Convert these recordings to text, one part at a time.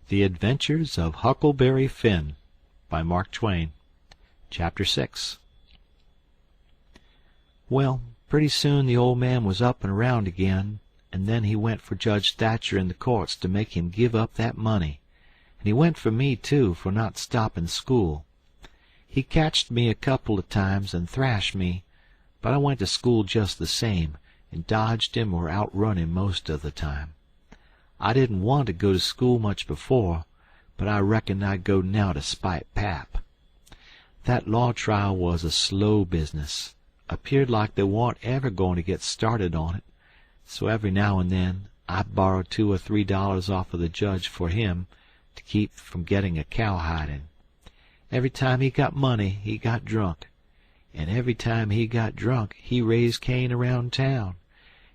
The Adventures of Huckleberry Finn by Mark Twain. Chapter 6. Well, pretty soon the old man was up and around again, and then he went for Judge Thatcher in the courts to make him give up that money. And he went for me, too, for not stopping school. He catched me a couple of times and thrashed me, but I went to school just the same, and dodged him or outrun him most of the time. I didn't want to go to school much before, but I reckoned I'd go now to spite Pap. That law trial was a slow business. Appeared like they warn't ever going to get started on it, so every now and then I'd borrow $2 or $3 off of the judge for him to keep from getting a cowhiding. Every time he got money he got drunk, and every time he got drunk he raised Cain around town,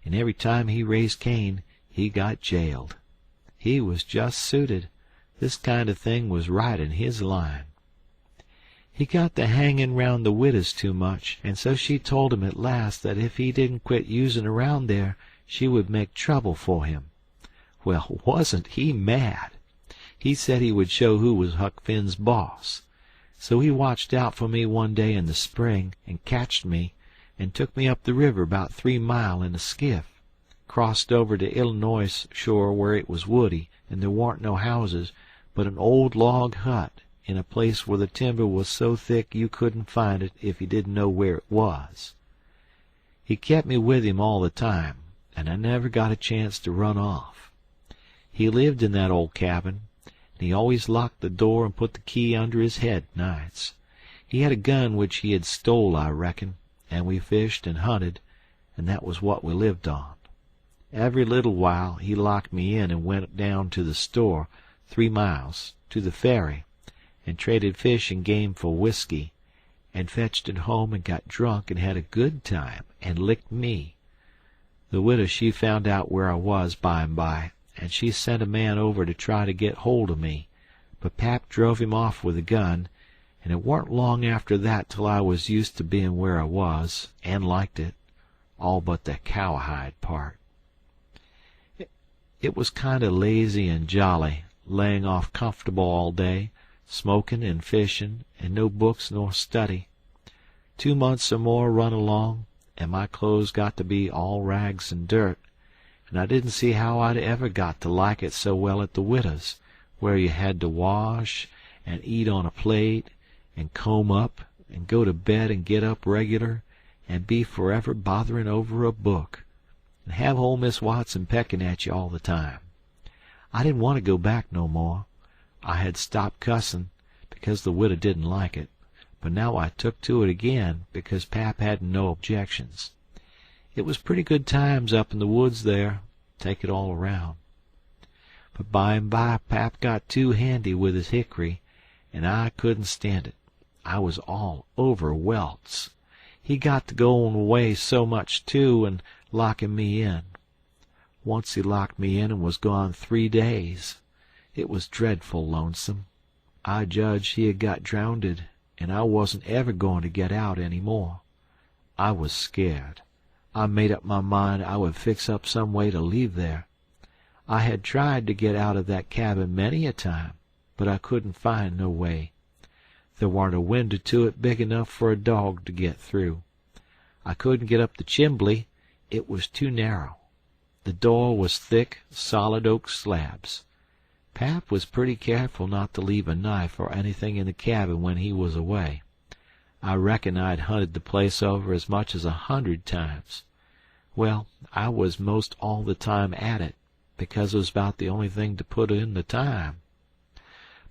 and every time he raised Cain he got jailed. He was just suited. This kind of thing was right in his line. He got to hanging round the widows too much, and so she told him at last that if he didn't quit using around there, she would make trouble for him. Well, wasn't he mad? He said he would show who was Huck Finn's boss. So he watched out for me one day in the spring, and catched me, and took me up the river about 3 mile in a skiff. Crossed over to Illinois shore where it was woody, and there warn't no houses, but an old log hut in a place where the timber was so thick you couldn't find it if you didn't know where it was. He kept me with him all the time, and I never got a chance to run off. He lived in that old cabin, and he always locked the door and put the key under his head nights. He had a gun which he had stole, I reckon, and we fished and hunted, and that was what we lived on. Every little while he locked me in and went down to the store, 3 miles, to the ferry, and traded fish and game for whiskey, and fetched it home and got drunk and had a good time, and licked me. The widow she found out where I was by and by, and she sent a man over to try to get hold of me, but Pap drove him off with a gun, and it warn't long after that till I was used to being where I was, and liked it, all but the cowhide part. It was kind of lazy and jolly, laying off comfortable all day, smoking and fishing, and no books nor study. 2 months or more run along, and my clothes got to be all rags and dirt, and I didn't see how I'd ever got to like it so well at the widow's, where you had to wash, and eat on a plate, and comb up, and go to bed and get up regular, and be forever bothering over a book, and have old Miss Watson pecking at you all the time. I didn't want to go back no more. I had stopped cussin' because the widow didn't like it, but now I took to it again because Pap hadn't no objections. It was pretty good times up in the woods there, take it all around. But by and by Pap got too handy with his hickory, and I couldn't stand it. I was all over welts. He got to going away so much too, and locking me in. Once he locked me in and was gone 3 days. It was dreadful lonesome. I judged he had got drownded, and I wasn't ever going to get out any more. I was scared. I made up my mind I would fix up some way to leave there. I had tried to get out of that cabin many a time, but I couldn't find no way. There warn't a window to it big enough for a dog to get through. I couldn't get up the chimbley. It was too narrow. The door was thick, solid oak slabs. Pap was pretty careful not to leave a knife or anything in the cabin when he was away. I reckon I'd hunted the place over as much as 100 times. Well, I was most all the time at it, because it was about the only thing to put in the time.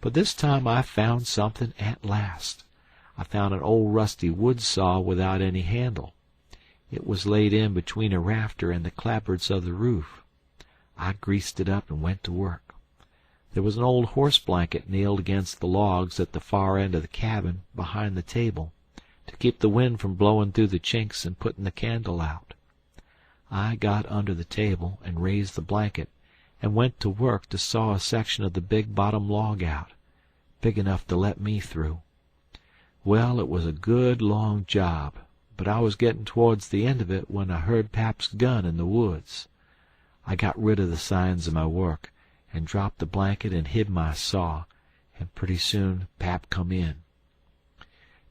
But this time I found something at last. I found an old rusty wood saw without any handle. It was laid in between a rafter and the clapboards of the roof. I greased it up and went to work. There was an old horse blanket nailed against the logs at the far end of the cabin behind the table, to keep the wind from blowing through the chinks and putting the candle out. I got under the table and raised the blanket, and went to work to saw a section of the big bottom log out, big enough to let me through. Well, it was a good long job, but I was getting towards the end of it when I heard Pap's gun in the woods. I got rid of the signs of my work, and dropped the blanket and hid my saw, and pretty soon Pap come in.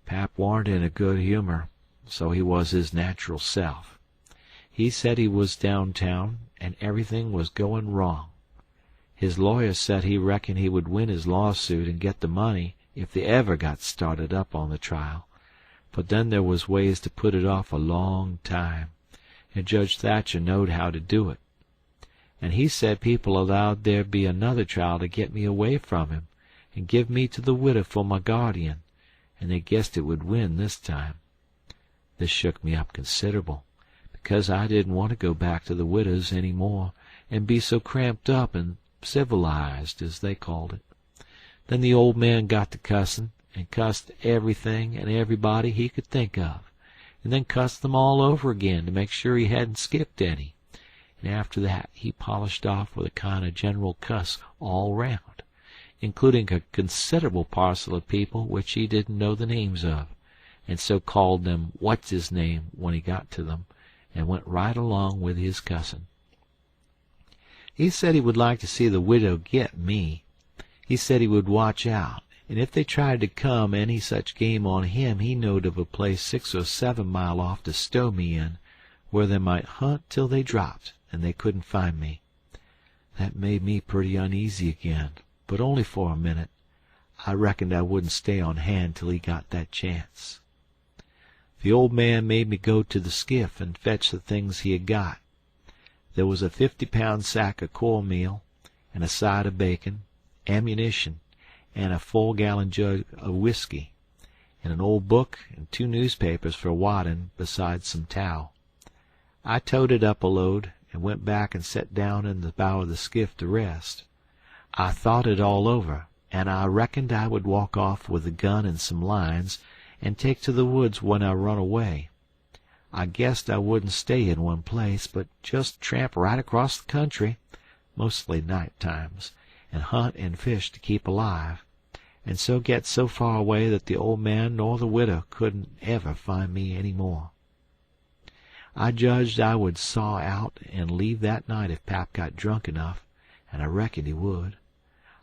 Pap warn't in a good humor, so he was his natural self. He said he was downtown, and everything was going wrong. His lawyer said he reckoned he would win his lawsuit and get the money if they ever got started up on the trial, but then there was ways to put it off a long time, and Judge Thatcher knowed how to do it. And he said people allowed there be another trial to get me away from him and give me to the widow for my guardian, and they guessed it would win this time. This shook me up considerable, because I didn't want to go back to the widow's any more and be so cramped up and civilized, as they called it. Then the old man got to cussin', and cussed everything and everybody he could think of, and then cussed them all over again to make sure he hadn't skipped any, and after that he polished off with a kind of general cuss all round, including a considerable parcel of people which he didn't know the names of, and so called them what's-his-name when he got to them, and went right along with his cussin'. He said he would like to see the widow get me. He said he would watch out, and if they tried to come any such game on him, he knowed of a place 6 or 7 mile off to stow me in, where they might hunt till they dropped, and they couldn't find me. That made me pretty uneasy again, but only for a minute. I reckoned I wouldn't stay on hand till he got that chance. The old man made me go to the skiff and fetch the things he had got. There was a 50-pound sack of cornmeal, and a side of bacon, ammunition, and a 4-gallon jug of whiskey, and an old book and 2 newspapers for wadding, besides some towel. I towed it up a load, and went back and set down in the bow of the skiff to rest. I thought it all over, and I reckoned I would walk off with the gun and some lines, and take to the woods when I run away. I guessed I wouldn't stay in one place, but just tramp right across the country, mostly night times, and hunt and fish to keep alive, and so get so far away that the old man nor the widow couldn't ever find me any more. I judged I would saw out and leave that night if Pap got drunk enough, and I reckoned he would.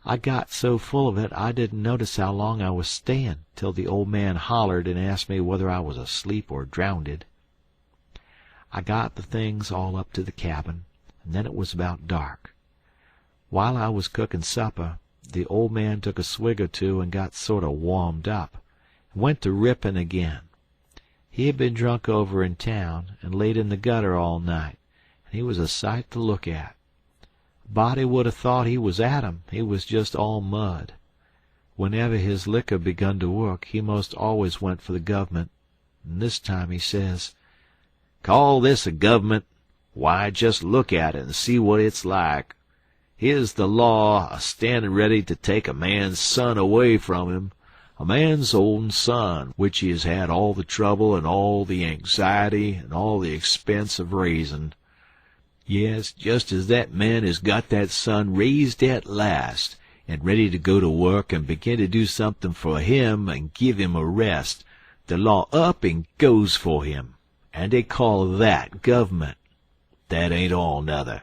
I got so full of it I didn't notice how long I was staying till the old man hollered and asked me whether I was asleep or drownded. I got the things all up to the cabin, and then it was about dark. While I was cooking supper, the old man took a swig or two and got sort of warmed up, and went to ripping again. He had been drunk over in town, and laid in the gutter all night, and he was a sight to look at. A body would have thought he was Adam. He was just all mud. Whenever his liquor begun to work, he most always went for the government, and this time he says, "Call this a government? Why, just look at it and see what it's like. Here's the law a-standing ready to take a man's son away from him, a man's own son, which he has had all the trouble and all the anxiety and all the expense of raising. Yes, just as that man has got that son raised at last, and ready to go to work and begin to do something for him and give him a rest, the law up and goes for him, and they call that government. That ain't all, nuther.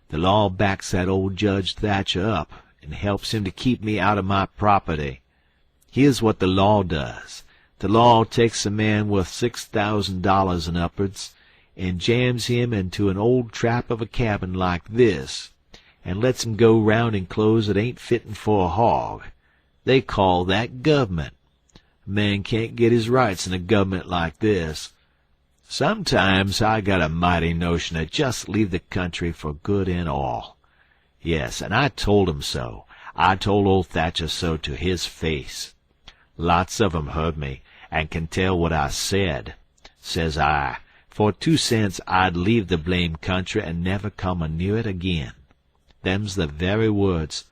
The law backs that old Judge Thatcher up and helps him to keep me out of my property. Here's what the law does. The law takes a man worth $6,000 and upwards, and jams him into an old trap of a cabin like this, and lets him go round in clothes that ain't fittin' for a hog. They call that government. A man can't get his rights in a government like this. Sometimes I got a mighty notion to just leave the country for good and all. Yes, and I told him so. I told old Thatcher so to his face. Lots of 'em heard me, and can tell what I said. Says I, for 2 cents I'd leave the blame country and never come a-near it again. Them's the very words.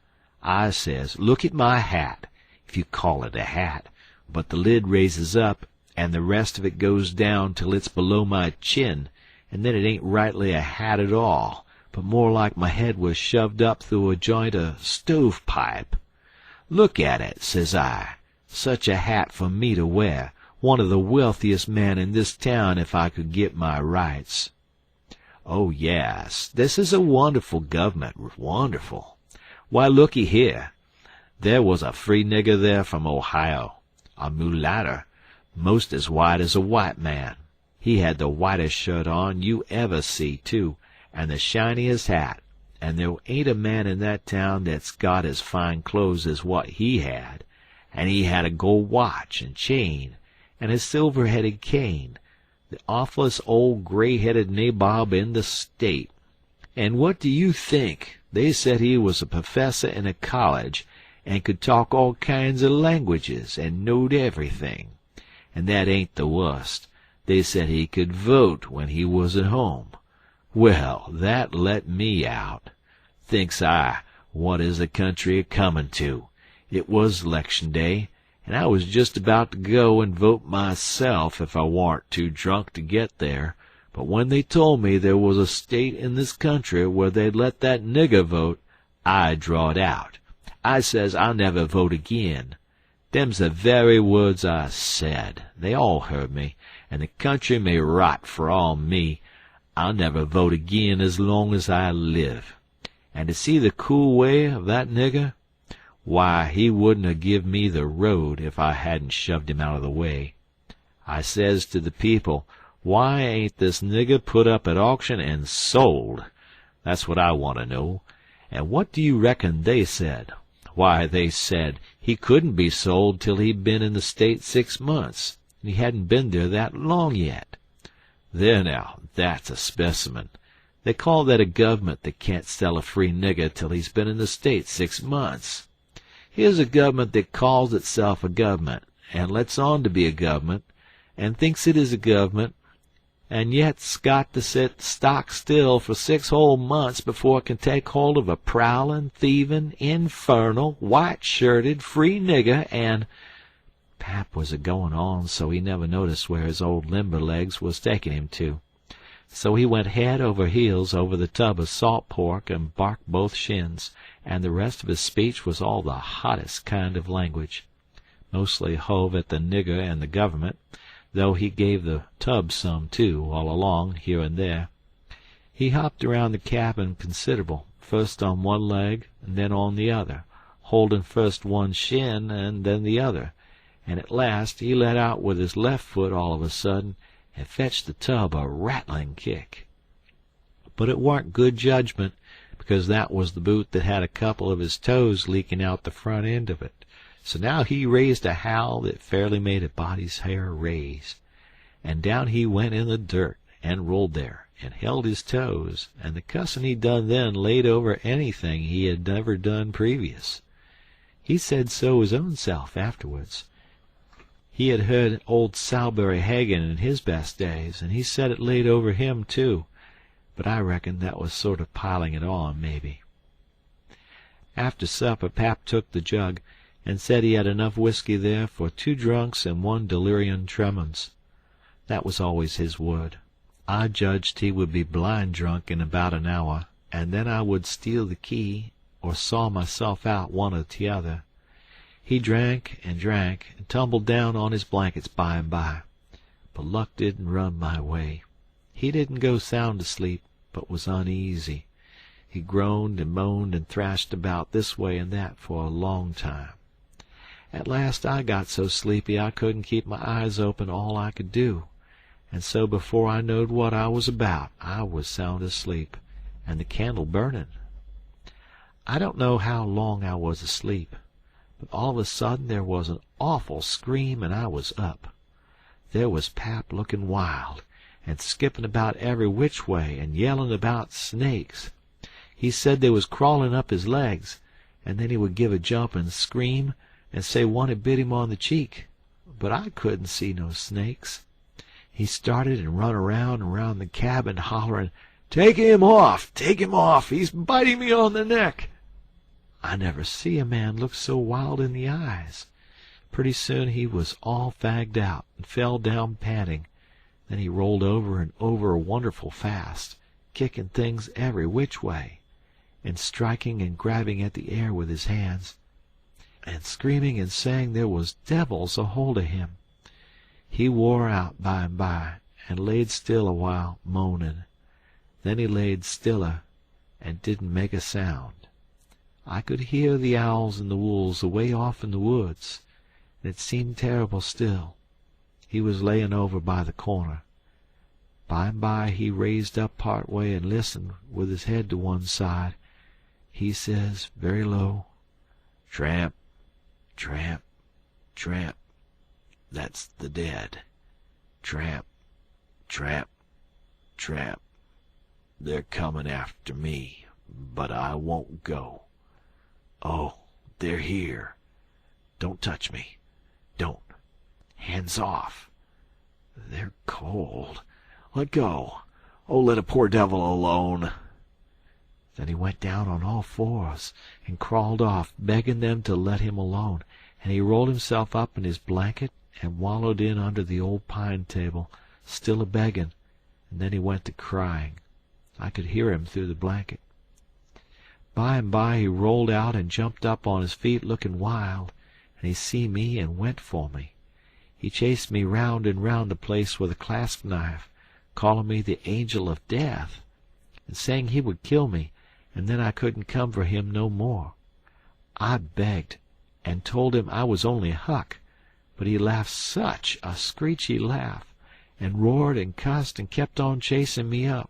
I says, look at my hat, if you call it a hat, but the lid raises up, and the rest of it goes down till it's below my chin, and then it ain't rightly a hat at all, but more like my head was shoved up through a joint of stove-pipe. Look at it, says I. Such a hat for me to wear, one of the wealthiest men in this town if I could get my rights. Oh, yes, this is a wonderful government, wonderful. Why, looky here. There was a free nigger there from Ohio, a mulatter, most as white as a white man. He had the whitest shirt on you ever see, too, and the shiniest hat, and there ain't a man in that town that's got as fine clothes as what he had, and he had a gold watch and chain, and a silver-headed cane, the awfulest old gray-headed nabob in the state. And what do you think? They said he was a professor in a college, and could talk all kinds of languages, and knowed everything. And that ain't the worst. They said he could vote when he was at home. Well, that let me out. Thinks I, what is the country a-comin' to? It was 'lection day, and I was just about to go and vote myself if I warn't too drunk to get there. But when they told me there was a state in this country where they'd let that nigger vote, I drawed out. I says I'll never vote again. Them's the very words I said. They all heard me, and the country may rot for all me. I'll never vote again as long as I live. And to see the cool way of that nigger, why, he wouldn't have give me the road if I hadn't shoved him out of the way. I says to the people, why ain't this nigger put up at auction and sold? That's what I want to know. And what do you reckon they said? Why, they said he couldn't be sold till he'd been in the state 6 months, and he hadn't been there that long yet. There now, that's a specimen. They call that a government that can't sell a free nigger till he's been in the state 6 months. Here's a government that calls itself a government, and lets on to be a government, and thinks it is a government, and yet's got to sit stock still for 6 whole months before it can take hold of a prowling, thieving, infernal, white-shirted, free nigger, and— Pap was a-going on so he never noticed where his old limber legs was taking him to. So he went head over heels over the tub of salt pork and barked both shins, and the rest of his speech was all the hottest kind of language. Mostly hove at the nigger and the government, though he gave the tub some, too, all along, here and there. He hopped around the cabin considerable, first on one leg and then on the other, holding first one shin and then the other, and at last he let out with his left foot all of a sudden and fetched the tub a rattling kick. But it warn't good judgment, because that was the boot that had a couple of his toes leaking out the front end of it. So now he raised a howl that fairly made a body's hair raise, and down he went in the dirt, and rolled there, and held his toes, and the cussin' he done then laid over anything he had never done previous. He said so his own self afterwards. He had heard old Salisbury Hagan in his best days, and he said it laid over him too, but I reckon that was sort of piling it on, maybe. After supper Pap took the jug, and said he had enough whiskey there for 2 drunks and 1 delirium tremens. That was always his word. I judged he would be blind drunk in about an hour, and then I would steal the key, or saw myself out one or t'other. He drank and tumbled down on his blankets by and by, but luck didn't run my way. He didn't go sound asleep, but was uneasy. He groaned and moaned and thrashed about this way and that for a long time. At last I got so sleepy I couldn't keep my eyes open all I could do, and so before I knowed what I was about, I was sound asleep, and the candle burning. I don't know how long I was asleep, but all of a sudden there was an awful scream, and I was up. There was Pap looking wild, and skipping about every which way, and yelling about snakes. He said they was crawling up his legs, and then he would give a jump and scream, and say one had bit him on the cheek, but I couldn't see no snakes. He started and run around the cabin, hollering, "Take him off! Take him off! He's biting me on the neck!" I never see a man look so wild in the eyes. Pretty soon he was all fagged out and fell down panting. Then he rolled over and over wonderful fast, kicking things every which way, and striking and grabbing at the air with his hands, and screaming and saying there was devils a hold of him. He wore out by and by, and laid still a while, moaning. Then he laid stiller, and didn't make a sound. I could hear the owls and the wolves away off in the woods, and it seemed terrible still. He was layin' over by the corner. By and by he raised up part way and listened, with his head to one side. He says, very low, "Tramp, tramp, tramp. That's the dead. Tramp, tramp, tramp. They're comin' after me, but I won't go. Oh, they're here. Don't touch me. Don't. Hands off. They're cold. Let go. Oh, let a poor devil alone." Then he went down on all fours and crawled off, begging them to let him alone, and he rolled himself up in his blanket and wallowed in under the old pine table, still a-begging, and then he went to crying. I could hear him through the blanket. By and by he rolled out and jumped up on his feet looking wild, and he see me and went for me. He chased me round and round the place with a clasp knife, calling me the angel of death, and saying he would kill me, and then I couldn't come for him no more. I begged, and told him I was only Huck, but he laughed such a screechy laugh, and roared and cussed and kept on chasing me up.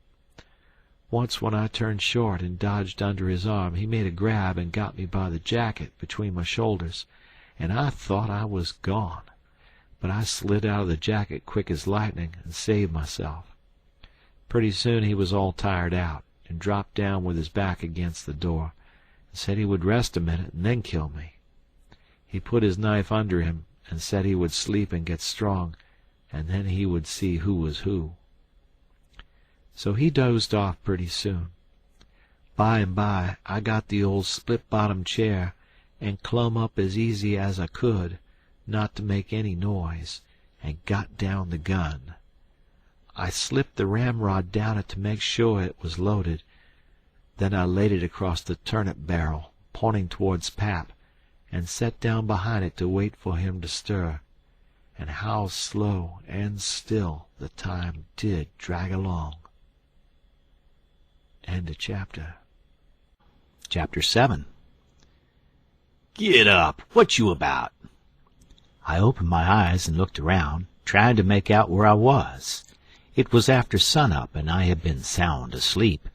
Once when I turned short and dodged under his arm, he made a grab and got me by the jacket between my shoulders, and I thought I was gone, but I slid out of the jacket quick as lightning and saved myself. Pretty soon he was all tired out, and dropped down with his back against the door, and said he would rest a minute and then kill me. He put his knife under him and said he would sleep and get strong, and then he would see who was who. So he dozed off pretty soon. By and by I got the old split-bottom chair and clumb up as easy as I could, not to make any noise, and got down the gun. I slipped the ramrod down it to make sure it was loaded. Then I laid it across the turnip barrel, pointing towards Pap, and sat down behind it to wait for him to stir. And how slow and still the time did drag along. End of chapter. Chapter 7. "Get up! What you about?" I opened my eyes and looked around, trying to make out where I was. It was after sun-up, and I had been sound asleep.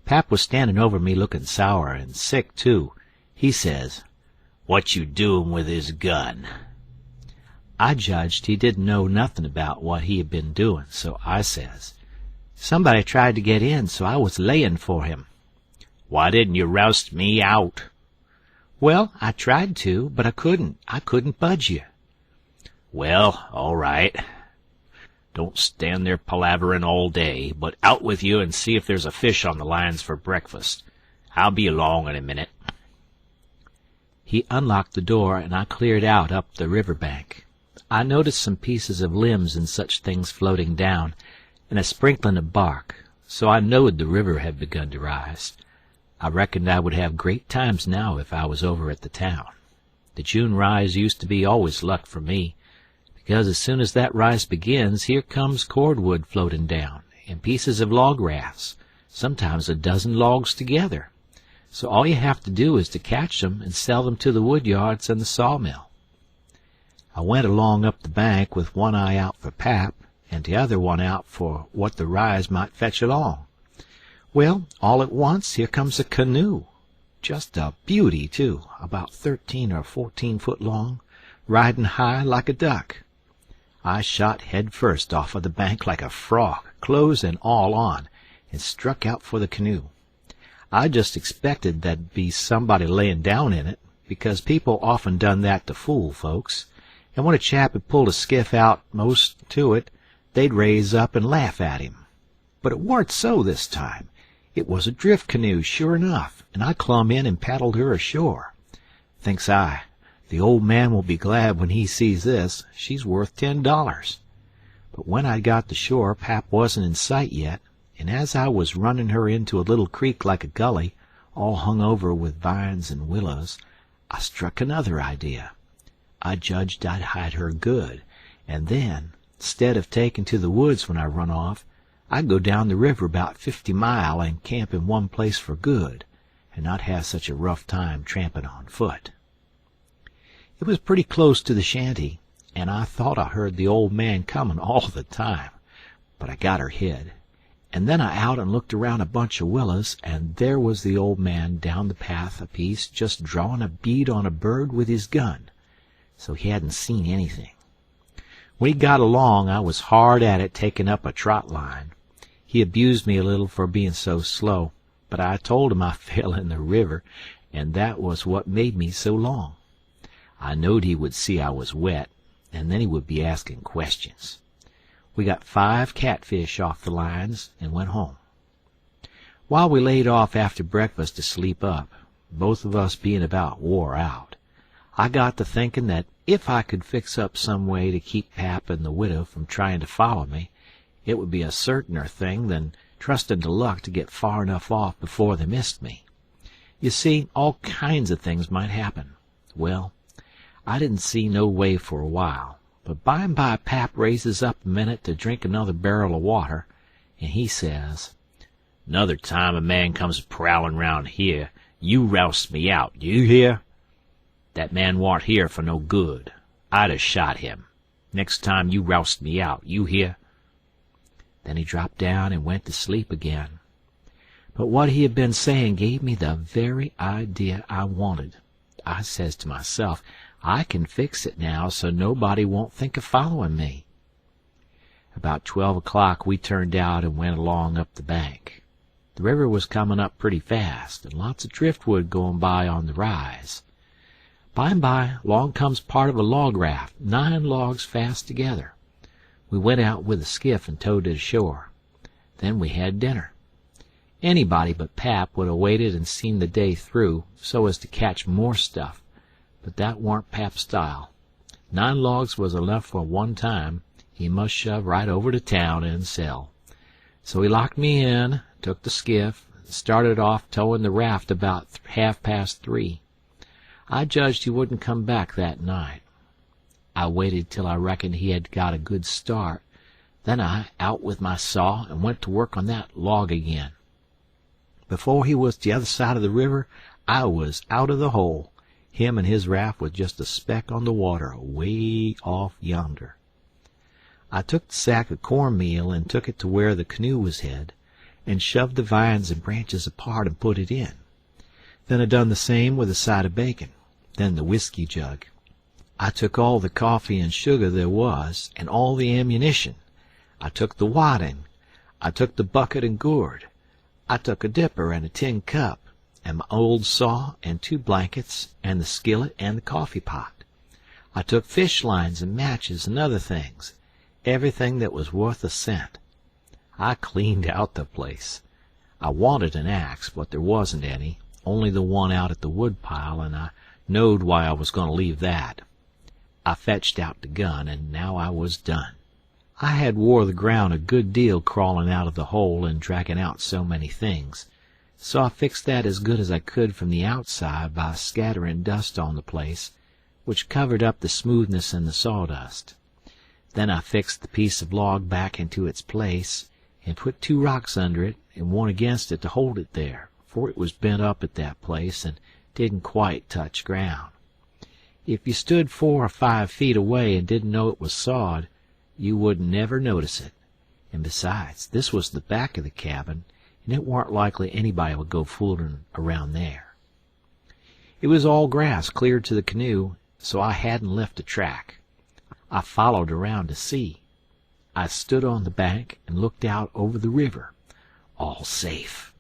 Pap was standing over me looking sour and sick, too. He says, "What you doing with his gun?" I judged he didn't know nothing about what he had been doing, so I says, "Somebody tried to get in, so I was layin' for him." "Why didn't you roust me out?" "Well, I tried to, but I couldn't. I couldn't budge you." "Well, all right. Don't stand there palaverin' all day, but out with you and see if there's a fish on the lines for breakfast. I'll be along in a minute." He unlocked the door, and I cleared out up the river bank. I noticed some pieces of limbs and such things floating down, and a sprinkling of bark, so I knowed the river had begun to rise. I reckoned I would have great times now if I was over at the town. The June rise used to be always luck for me, because as soon as that rise begins, here comes cordwood floating down, and pieces of log rafts, sometimes a dozen logs together. So all you have to do is to catch them and sell them to the wood yards and the sawmill. I went along up the bank with one eye out for Pap, and the other one out for what the rise might fetch along. Well, all at once, here comes a canoe. Just a beauty, too, about 13 or 14 foot long, riding high like a duck. I shot head first off of the bank like a frog, clothes and all on, and struck out for the canoe. I just expected there'd be somebody layin' down in it, because people often done that to fool folks, and when a chap had pulled a skiff out most to it, they'd raise up and laugh at him. But it warn't so this time. It was a drift canoe, sure enough, and I clumb in and paddled her ashore. Thinks I, the old man will be glad when he sees this. She's worth $10. But when I got to shore, Pap wasn't in sight yet, and as I was running her into a little creek like a gully, all hung over with vines and willows, I struck another idea. I judged I'd hide her good, and then, instead of taking to the woods when I run off, I'd go down the river about 50 mile and camp in one place for good, and not have such a rough time tramping on foot. It was pretty close to the shanty, and I thought I heard the old man coming all the time, but I got her hid, and then I out and looked around a bunch of willows, and there was the old man down the path a piece, just drawing a bead on a bird with his gun, so he hadn't seen anything. When he got along, I was hard at it taking up a trot line. He abused me a little for being so slow, but I told him I fell in the river, and that was what made me so long. I knowed he would see I was wet, and then he would be asking questions. We got 5 catfish off the lines and went home. While we laid off after breakfast to sleep up, both of us being about wore out, I got to thinking that if I could fix up some way to keep Pap and the widow from trying to follow me, it would be a certainer thing than trusting to luck to get far enough off before they missed me. You see, all kinds of things might happen. Well, I didn't see no way for a while, but by and by Pap raises up a minute to drink another barrel of water, and he says, "'Nother time a man comes prowling round here, you roust me out, do you hear? That man warn't here for no good. I'd a shot him. Next time you roust me out, you hear?" Then he dropped down and went to sleep again. But what he had been saying gave me the very idea I wanted. I says to myself, I can fix it now so nobody won't think of following me. About 12 o'clock we turned out and went along up the bank. The river was coming up pretty fast, and lots of driftwood going by on the rise. By and by, along comes part of a log raft, 9 logs fast together. We went out with a skiff and towed it ashore. Then we had dinner. Anybody but Pap would have waited and seen the day through, so as to catch more stuff, but that warn't Pap's style. 9 logs was enough for one time. He must shove right over to town and sell. So he locked me in, took the skiff, and started off towing the raft about 3:30. I judged he wouldn't come back that night. I waited till I reckoned he had got a good start. Then I out with my saw and went to work on that log again. Before he was the other side of the river, I was out of the hole. Him and his raft was just a speck on the water away off yonder. I took the sack of cornmeal and took it to where the canoe was hid, and shoved the vines and branches apart and put it in. Then I done the same with a side of bacon, then the whiskey jug. I took all the coffee and sugar there was, and all the ammunition. I took the wadding. I took the bucket and gourd. I took a dipper and a tin cup, and my old saw and 2 blankets, and the skillet and the coffee pot. I took fish lines and matches and other things, everything that was worth a cent. I cleaned out the place. I wanted an axe, but there wasn't any, only the one out at the wood pile, and I knowed why I was going to leave that. I fetched out the gun, and now I was done. I had wore the ground a good deal crawling out of the hole and dragging out so many things, so I fixed that as good as I could from the outside by scattering dust on the place, which covered up the smoothness and the sawdust. Then I fixed the piece of log back into its place, and put 2 rocks under it and one against it to hold it there, for it was bent up at that place and didn't quite touch ground. If you stood 4 or 5 feet away and didn't know it was sawed, you wouldn't never notice it. And besides, this was the back of the cabin, and it warn't likely anybody would go fooling around there. It was all grass clear to the canoe, so I hadn't left a track. I followed around to see. I stood on the bank and looked out over the river. All safe.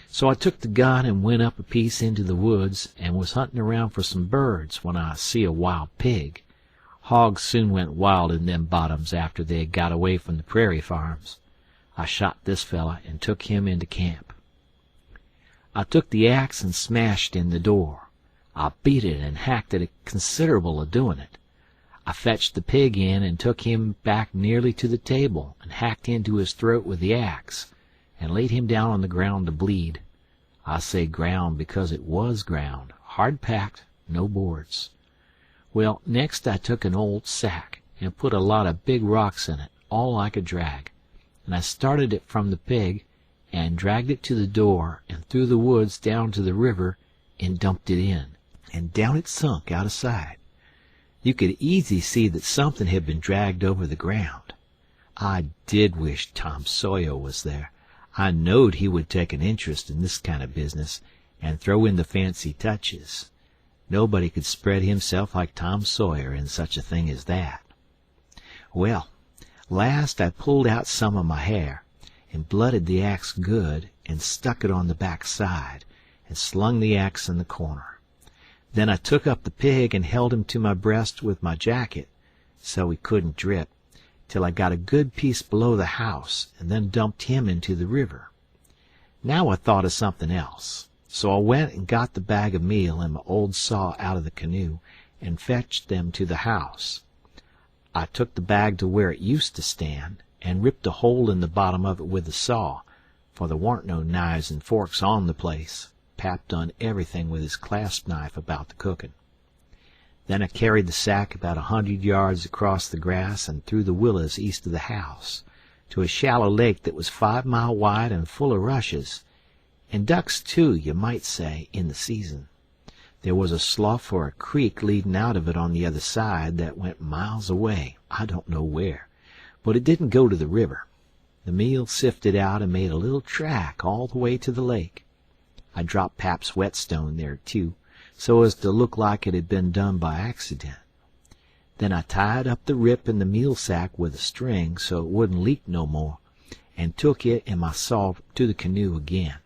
So I took the gun and went up a piece into the woods and was hunting around for some birds when I see a wild pig. Hogs soon went wild in them bottoms after they had got away from the prairie farms. I shot this fella and took him into camp. I took the axe and smashed in the door. I beat it and hacked it considerable a doing it. I fetched the pig in and took him back nearly to the table and hacked into his throat with the axe, and laid him down on the ground to bleed. I say ground because it was ground, hard-packed, no boards. Well, next I took an old sack and put a lot of big rocks in it, all I could drag, and I started it from the pig and dragged it to the door and through the woods down to the river and dumped it in, and down it sunk out of sight. You could easy see that something had been dragged over the ground. I did wish Tom Sawyer was there. I knowed he would take an interest in this kind of business and throw in the fancy touches. Nobody could spread himself like Tom Sawyer in such a thing as that. Well, last I pulled out some of my hair, and blooded the axe good, and stuck it on the back side, and slung the axe in the corner. Then I took up the pig and held him to my breast with my jacket, so he couldn't drip, till I got a good piece below the house, and then dumped him into the river. Now I thought of something else, so I went and got the bag of meal and my old saw out of the canoe, and fetched them to the house. I took the bag to where it used to stand, and ripped a hole in the bottom of it with the saw, for there warn't no knives and forks on the place. Pap done everything with his clasp knife about the cooking. Then I carried the sack about 100 yards across the grass and through the willows east of the house, to a shallow lake that was 5 mile wide and full of rushes, and ducks too, you might say, in the season. There was a slough or a creek leading out of it on the other side that went miles away, I don't know where, but it didn't go to the river. The meal sifted out and made a little track all the way to the lake. I dropped Pap's whetstone there, too, so as to look like it had been done by accident. Then I tied up the rip in the meal sack with a string so it wouldn't leak no more, and took it and my saw to the canoe again.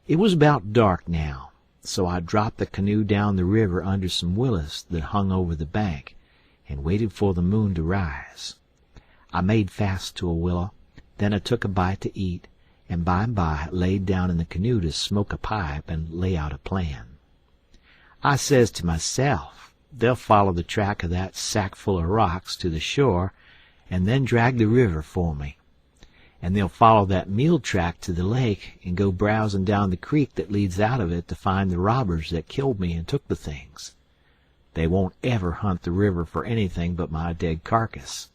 It was about dark now, so I dropped the canoe down the river under some willows that hung over the bank, and waited for the moon to rise. I made fast to a willow, then I took a bite to eat, and by and by laid down in the canoe to smoke a pipe and lay out a plan. I says to myself, they'll follow the track of that sack full of rocks to the shore, and then drag the river for me. And they'll follow that mule track to the lake, and go browsing down the creek that leads out of it to find the robbers that killed me and took the things. They won't ever hunt the river for anything but my dead carcass.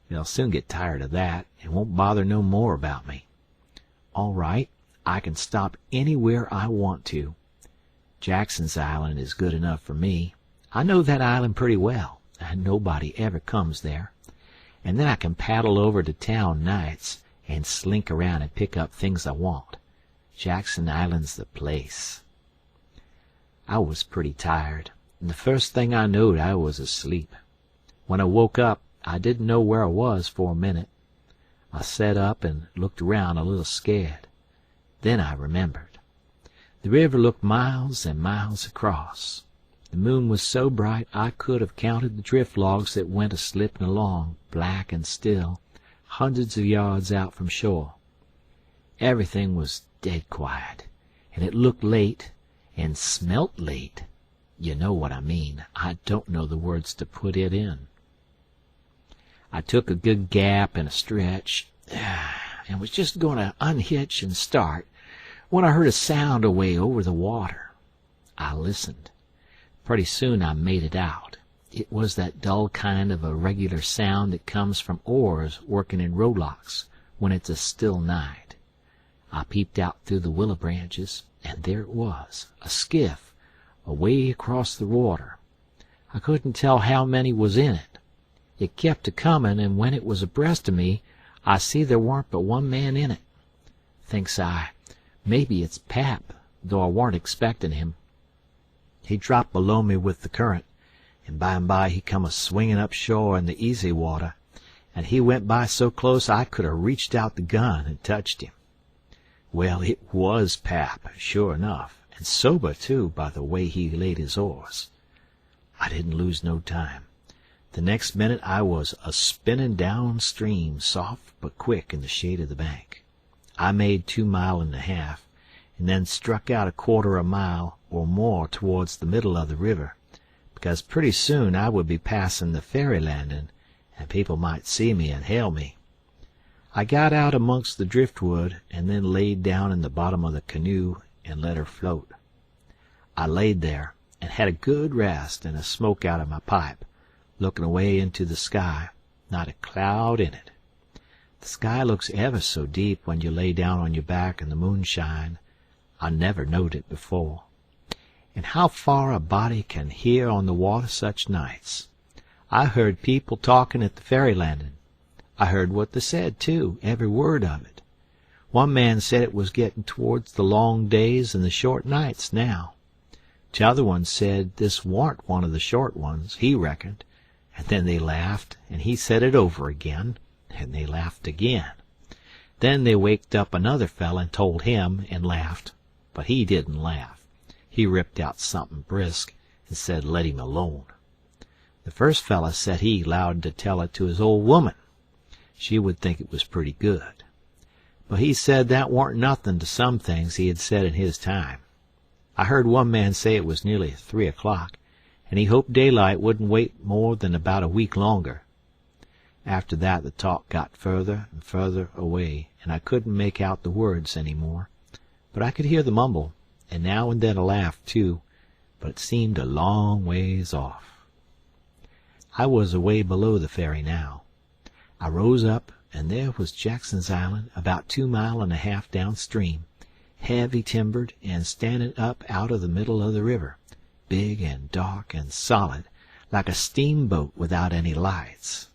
They'll soon get tired of that, and won't bother no more about me. All right, I can stop anywhere I want to. Jackson's Island is good enough for me. I know that island pretty well, and nobody ever comes there. And then I can paddle over to town nights and slink around and pick up things I want. Jackson Island's the place. I was pretty tired, and the first thing I knowed I was asleep. When I woke up, I didn't know where I was for a minute. I sat up and looked around a little scared. Then I remembered. The river looked miles and miles across. The moon was so bright I could have counted the drift logs that went a-slipping along, black and still, hundreds of yards out from shore. Everything was dead quiet, and it looked late, and smelt late. You know what I mean. I don't know the words to put it in. I took a good gap and a stretch, and was just going to unhitch and start, when I heard a sound away over the water. I listened. Pretty soon I made it out. It was that dull kind of a regular sound that comes from oars working in rowlocks when it's a still night. I peeped out through the willow branches, and there it was, a skiff, away across the water. I couldn't tell how many was in it. It kept a-comin', and when it was abreast of me, I see there warn't but one man in it. Thinks I, maybe it's Pap, though I warn't expectin' him. He dropped below me with the current, and by and by he come a-swinging up shore in the easy water, and he went by so close I could have reached out the gun and touched him. Well, it was Pap, sure enough, and sober, too, by the way he laid his oars. I didn't lose no time. The next minute I was a-spinning downstream, soft but quick, in the shade of the bank. I made 2 miles and a half, and then struck out 1/4 mile or more towards the middle of the river, because pretty soon I would be passing the ferry landing, and people might see me and hail me. I got out amongst the driftwood, and then laid down in the bottom of the canoe and let her float. I laid there, and had a good rest and a smoke out of my pipe, looking away into the sky, not a cloud in it. The sky looks ever so deep when you lay down on your back in the moonshine. I never knowed it before. And how far a body can hear on the water such nights. I heard people talking at the ferry landing. I heard what they said, too, every word of it. One man said it was getting towards the long days and the short nights now. T'other one said this warn't one of the short ones, he reckoned. And then they laughed, and he said it over again, and they laughed again. Then they waked up another fella and told him, and laughed. But he didn't laugh. He ripped out something brisk and said let him alone. The first fella said he 'lowed to tell it to his old woman. She would think it was pretty good. But he said that warn't nothing to some things he had said in his time. I heard one man say it was nearly 3 o'clock, and he hoped daylight wouldn't wait more than about a week longer. After that the talk got further and further away, and I couldn't make out the words any more. But I could hear the mumble, and now and then a laugh, too, but it seemed a long ways off. I was away below the ferry now. I rose up, and there was Jackson's Island about 2 miles downstream, heavy timbered and standing up out of the middle of the river, big and dark and solid, like a steamboat without any lights.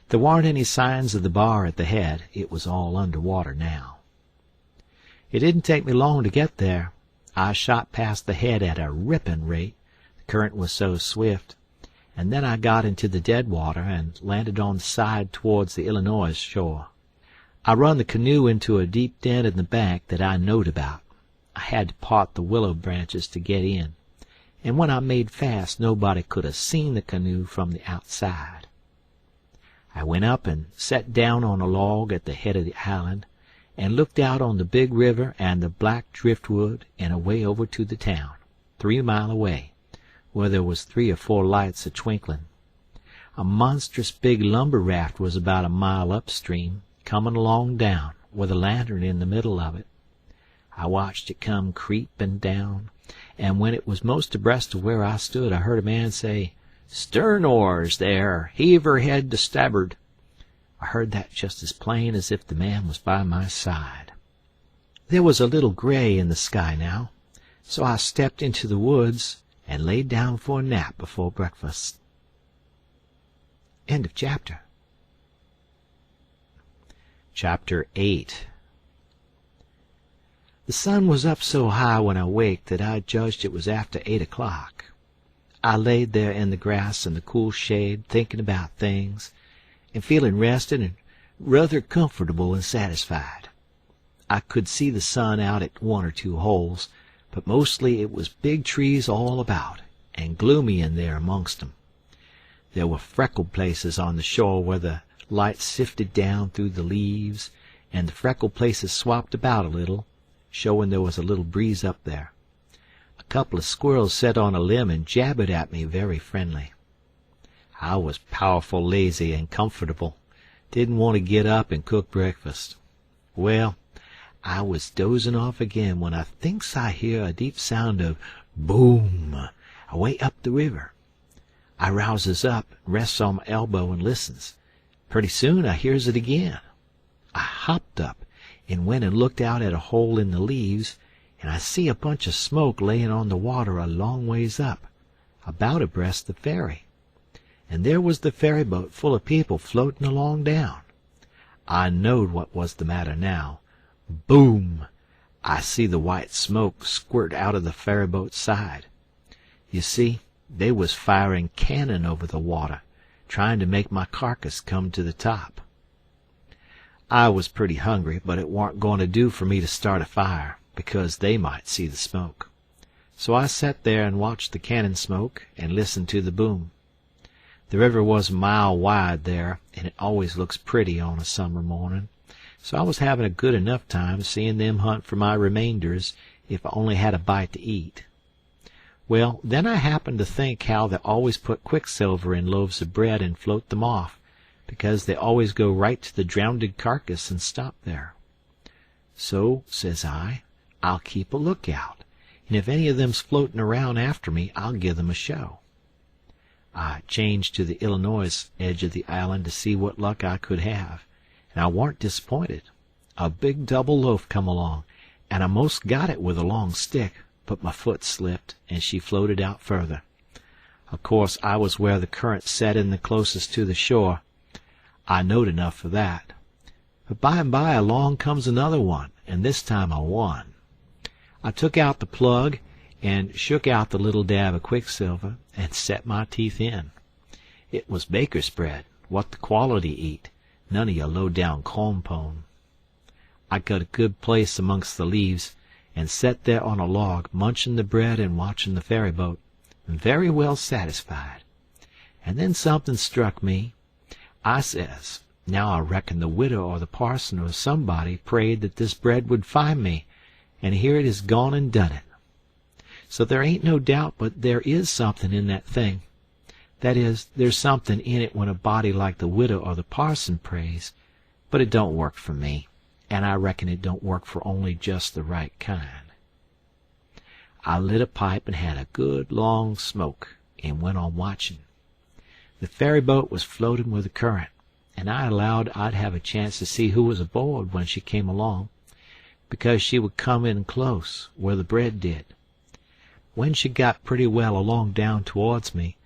There warn't any signs of the bar at the head. It was all under water now. It didn't take me long to get there. I shot past the head at a ripping rate, the current was so swift, and then I got into the dead water and landed on the side towards the Illinois shore. I run the canoe into a deep dent in the bank that I knowed about. I had to part the willow branches to get in, and when I made fast nobody could have seen the canoe from the outside. I went up and set down on a log at the head of the island, and looked out on the big river and the black driftwood and away over to the town, 3 mile away, where there was 3 or 4 lights a-twinkling. A monstrous big lumber raft was about a mile upstream, coming along down, with a lantern in the middle of it. I watched it come creeping down, and when it was most abreast of where I stood I heard a man say, "Stern oars there, heave her head to starboard." I heard that just as plain as if the man was by my side. There was a little gray in the sky now, so I stepped into the woods and laid down for a nap before breakfast. End of chapter. Chapter 8. The sun was up so high when I waked that I judged it was after 8 o'clock. I laid there in the grass in the cool shade, thinking about things, and feeling rested and rather comfortable and satisfied. I could see the sun out at 1 or 2 holes, but mostly it was big trees all about, and gloomy in there amongst 'em. There were freckled places on the shore where the light sifted down through the leaves, and the freckled places swapped about a little, showing there was a little breeze up there. A couple of squirrels set on a limb and jabbered at me very friendly. I was powerful lazy and comfortable, didn't want to get up and cook breakfast. Well, I was dozing off again when I thinks I hear a deep sound of boom away up the river. I rouses up, rests on my elbow and listens. Pretty soon I hears it again. I hopped up and went and looked out at a hole in the leaves, and I see a bunch of smoke laying on the water a long ways up, about abreast the ferry. And there was the ferry boat full of people floating along down. I knowed what was the matter now. Boom! I see the white smoke squirt out of the ferry boat's side. You see, they was firing cannon over the water, trying to make my carcass come to the top. I was pretty hungry, but it warn't going to do for me to start a fire, because they might see the smoke. So I sat there and watched the cannon smoke and listened to the boom. The river was a mile wide there, and it always looks pretty on a summer morning, so I was having a good enough time seeing them hunt for my remainders if I only had a bite to eat. Well, then I happened to think how they always put quicksilver in loaves of bread and float them off, because they always go right to the drownded carcass and stop there. So, says I, I'll keep a lookout, and if any of them's floating around after me, I'll give them a show. I changed to the Illinois edge of the island to see what luck I could have, and I warn't disappointed. A big double loaf come along, and I most got it with a long stick, but my foot slipped, and she floated out further. Of course, I was where the current set in the closest to the shore. I knowed enough for that. But by and by along comes another one, and this time I won. I took out the plug and shook out the little dab of quicksilver and set my teeth in. It was baker's bread, what the quality eat, none of your low-down corn pone. I got a good place amongst the leaves, and set there on a log, munching the bread and watching the ferry boat, and very well satisfied. And then something struck me. I says, now I reckon the widow or the parson or somebody prayed that this bread would find me, and here it is gone and done it. So there ain't no doubt but there is something in that thing. That is, there's something in it when a body like the widow or the parson prays, but it don't work for me, and I reckon it don't work for only just the right kind. I lit a pipe and had a good long smoke, and went on watching. The ferry boat was floating with the current, and I allowed I'd have a chance to see who was aboard when she came along, because she would come in close, where the bread did. When she got pretty well along down towards me,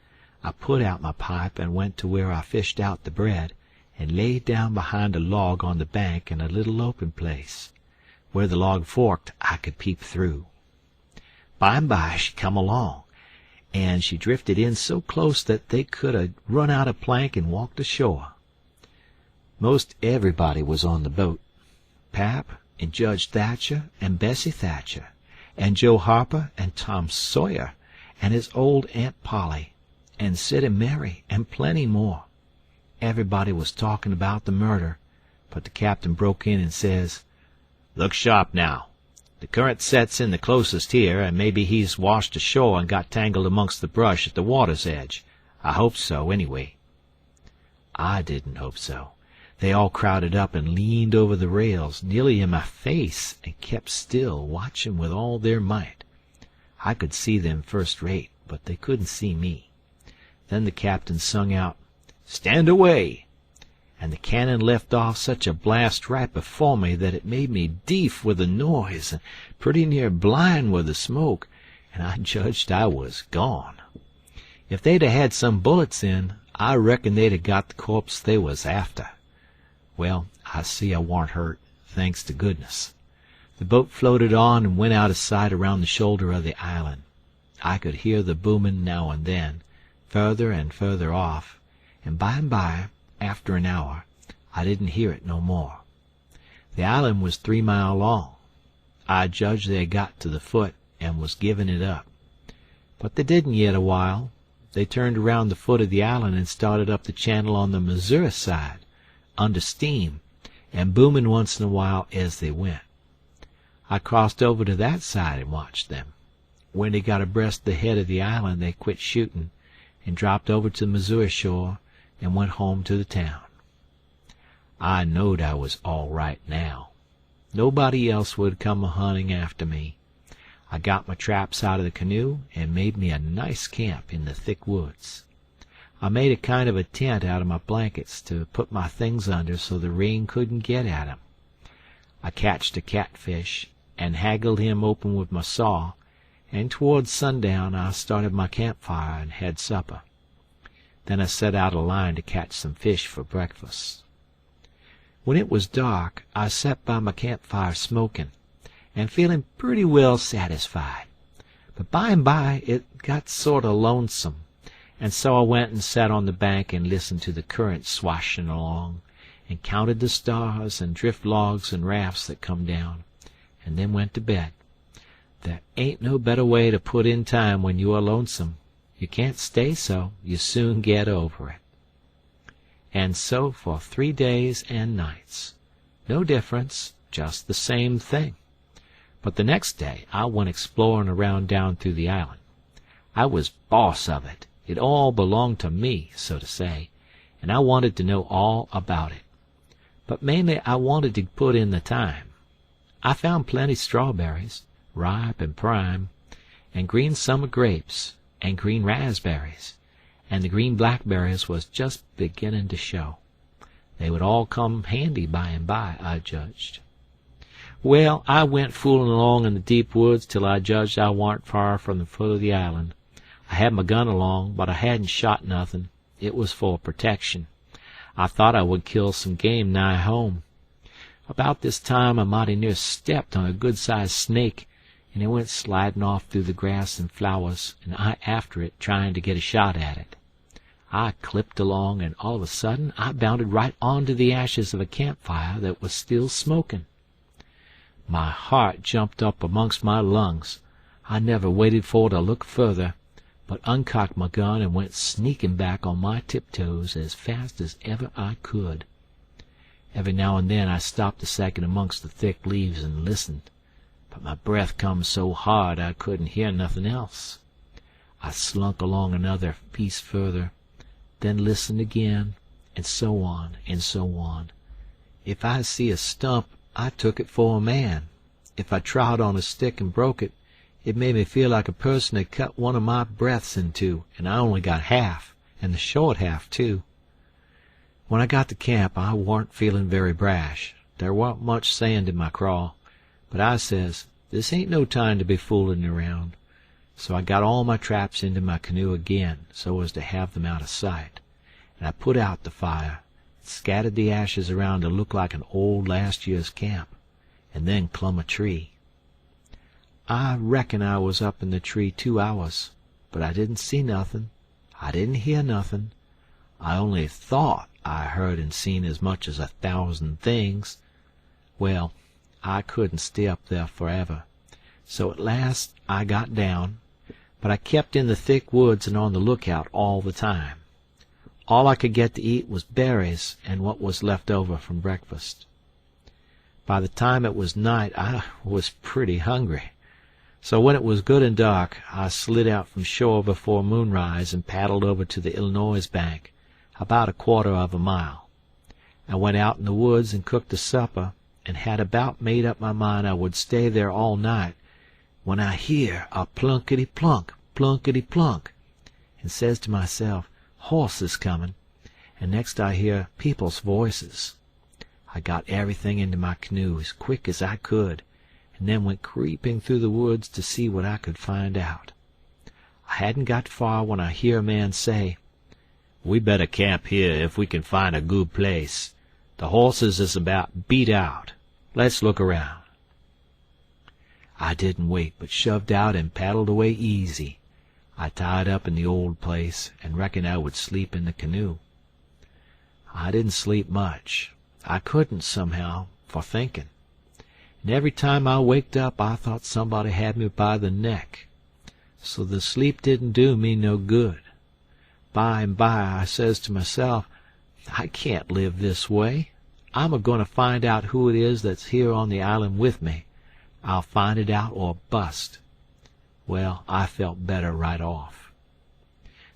I put out my pipe and went to where I fished out the bread, and laid down behind a log on the bank in a little open place. Where the log forked, I could peep through. By and by she come along, and she drifted in so close that they could have run out a plank and walked ashore. Most everybody was on the boat. Pap and Judge Thatcher and Bessie Thatcher and Joe Harper and Tom Sawyer and his old Aunt Polly and Sid and Mary and plenty more. Everybody was talking about the murder, but the captain broke in and says, "Look sharp now. The current sets in the closest here, and maybe he's washed ashore and got tangled amongst the brush at the water's edge. I hope so, anyway." I didn't hope so. They all crowded up and leaned over the rails, nearly in my face, and kept still, watching with all their might. I could see them first rate, but they couldn't see me. Then the captain sung out, "Stand away!" and the cannon left off such a blast right before me that it made me deaf with the noise and pretty near blind with the smoke, and I judged I was gone. If they'd had some bullets in, I reckon they'd have got the corpse they was after. Well, I see I warn't hurt, thanks to goodness. The boat floated on and went out of sight around the shoulder of the island. I could hear the booming now and then, further and further off, and by, after an hour, I didn't hear it no more. The island was 3 mile long. I judged they had got to the foot and was giving it up. But they didn't yet a while. They turned around the foot of the island and started up the channel on the Missouri side, under steam, and booming once in a while as they went. I crossed over to that side and watched them. When they got abreast the head of the island, they quit shooting and dropped over to the Missouri shore and went home to the town. I knowed I was all right now. Nobody else would come a-hunting after me. I got my traps out of the canoe and made me a nice camp in the thick woods. I made a kind of a tent out of my blankets to put my things under so the rain couldn't get at 'em. I catched a catfish and haggled him open with my saw, and towards sundown I started my campfire and had supper. Then I set out a line to catch some fish for breakfast. When it was dark, I sat by my campfire smoking, and feeling pretty well satisfied. But by and by it got sort of lonesome, and so I went and sat on the bank and listened to the current swashing along, and counted the stars and drift logs and rafts that come down, and then went to bed. There ain't no better way to put in time when you are lonesome. You can't stay so, you soon get over it. And so for 3 days and nights. No difference, just the same thing. But the next day I went exploring around down through the island. I was boss of it. It all belonged to me, so to say, and I wanted to know all about it. But mainly I wanted to put in the time. I found plenty strawberries, ripe and prime, and green summer grapes, and green raspberries, and the green blackberries was just beginning to show. They would all come handy by and by, I judged. Well, I went fooling along in the deep woods till I judged I warn't far from the foot of the island. I had my gun along, but I hadn't shot nothing. It was for protection. I thought I would kill some game nigh home. About this time I mighty near stepped on a good-sized snake, and it went sliding off through the grass and flowers, and I after it, trying to get a shot at it. I clipped along, and all of a sudden I bounded right onto the ashes of a campfire that was still smoking. My heart jumped up amongst my lungs. I never waited for to look further, but uncocked my gun and went sneaking back on my tiptoes as fast as ever I could. Every now and then I stopped a second amongst the thick leaves and listened, but my breath come so hard I couldn't hear nothing else. I slunk along another piece further, then listened again, and so on and so on. If I see a stump, I took it for a man. If I trod on a stick and broke it, it made me feel like a person had cut one of my breaths in two, and I only got half, and the short half, too. When I got to camp, I warn't feeling very brash. There warn't much sand in my craw, but I says, this ain't no time to be fooling around. So I got all my traps into my canoe again, so as to have them out of sight, and I put out the fire, scattered the ashes around to look like an old last year's camp, and then clumb a tree. I reckon I was up in the tree 2 hours, but I didn't see nothing. I didn't hear nothing. I only thought I heard and seen as much as 1,000 things. Well, I couldn't stay up there forever, so at last I got down, but I kept in the thick woods and on the lookout all the time. All I could get to eat was berries and what was left over from breakfast. By the time it was night, I was pretty hungry. So when it was good and dark, I slid out from shore before moonrise and paddled over to the Illinois bank, about 1/4 of a mile. I went out in the woods and cooked a supper, and had about made up my mind I would stay there all night, when I hear a plunkety-plunk, plunkety-plunk, and says to myself, horses coming, and next I hear people's voices. I got everything into my canoe as quick as I could, and then went creeping through the woods to see what I could find out. I hadn't got far when I hear a man say, "We better camp here if we can find a good place. The horses is about beat out. Let's look around." I didn't wait, but shoved out and paddled away easy. I tied up in the old place, and reckoned I would sleep in the canoe. I didn't sleep much. I couldn't, somehow, for thinking. And every time I waked up I thought somebody had me by the neck. So the sleep didn't do me no good. By and by I says to myself, I can't live this way. I'm a-going to find out who it is that's here on the island with me. I'll find it out or bust. Well, I felt better right off.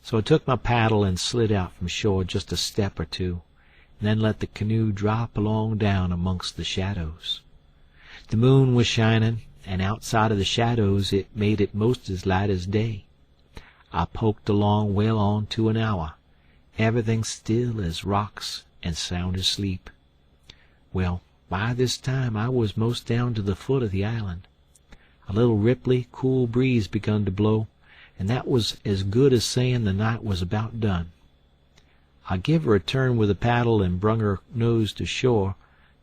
So I took my paddle and slid out from shore just a step or two, and then let the canoe drop along down amongst the shadows. The moon was shining, and outside of the shadows it made it most as light as day. I poked along well on to an hour, everything still as rocks and sound asleep. Well, by this time I was most down to the foot of the island. A little ripply, cool breeze begun to blow, and that was as good as saying the night was about done. I give her a turn with the paddle and brung her nose to shore,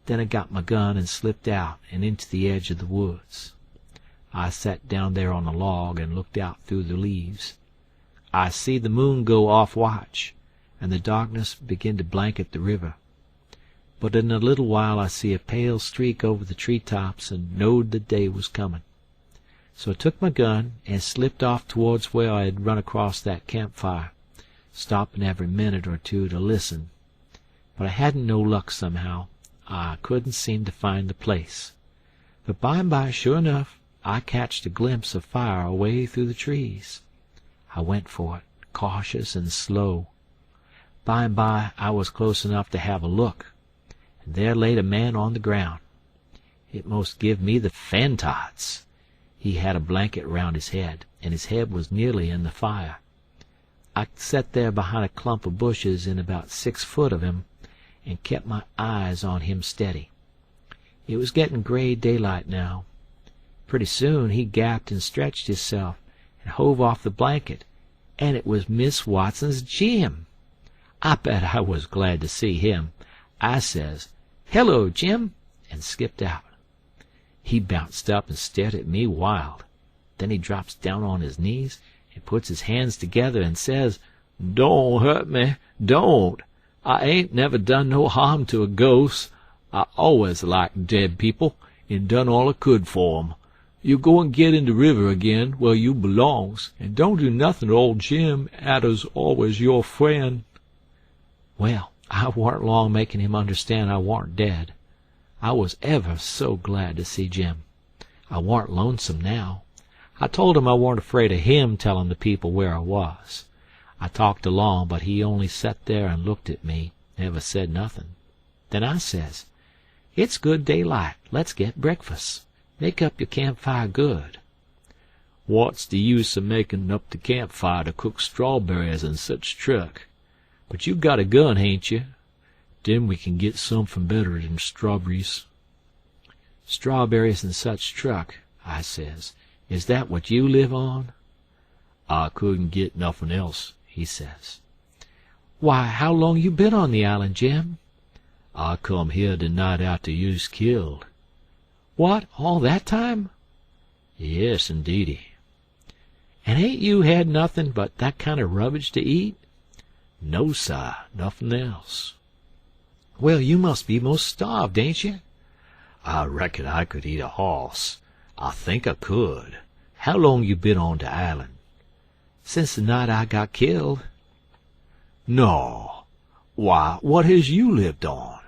then I got my gun and slipped out and into the edge of the woods. I sat down there on a log and looked out through the leaves. I see the moon go off watch, and the darkness begin to blanket the river. But in a little while I see a pale streak over the tree-tops and knowed the day was coming. So I took my gun and slipped off towards where I had run across that campfire, stopping every minute or two to listen. But I hadn't no luck somehow. I couldn't seem to find the place. But by and by, sure enough, I catched a glimpse of fire away through the trees. I went for it, cautious and slow. By and by I was close enough to have a look, and there laid a man on the ground. It most give me the fantods. He had a blanket round his head, and his head was nearly in the fire. I sat there behind a clump of bushes in about 6 foot of him, and kept my eyes on him steady. It was getting gray daylight now. Pretty soon he gapped and stretched himself and hove off the blanket, and it was Miss Watson's Jim. I bet I was glad to see him. I says, "Hello, Jim," and skipped out. He bounced up and stared at me wild. Then he drops down on his knees and puts his hands together and says, "Don't hurt me, don't. I ain't never done no harm to a ghost. I always liked dead people, and done all I could for 'em. You go and get in the river again, where you belongs, and don't do nothing to old Jim, atter's always your friend." Well, I warn't long making him understand I warn't dead. I was ever so glad to see Jim. I warn't lonesome now. I told him I warn't afraid of him telling the people where I was. I talked along, but he only sat there and looked at me, never said nothing. Then I says, "It's good daylight. Let's get breakfast. Make up your campfire good." "What's the use of making up the campfire to cook strawberries and such truck? But you got a gun, hain't you? Then we can get something better than strawberries." "Strawberries and such truck," I says. "Is that what you live on?" "I couldn't get nothing else," he says. "Why, how long you been on the island, Jim?" "I come here the night after you's killed." "What, all that time?" "Yes, indeedy." "And ain't you had nothing but that kind of rubbish to eat?" "No, sir, nothing else." "Well, you must be most starved, ain't you?" "I reckon I could eat a hoss. I think I could. How long you been on the island?" "Since the night I got killed." "No. Why, what has you lived on?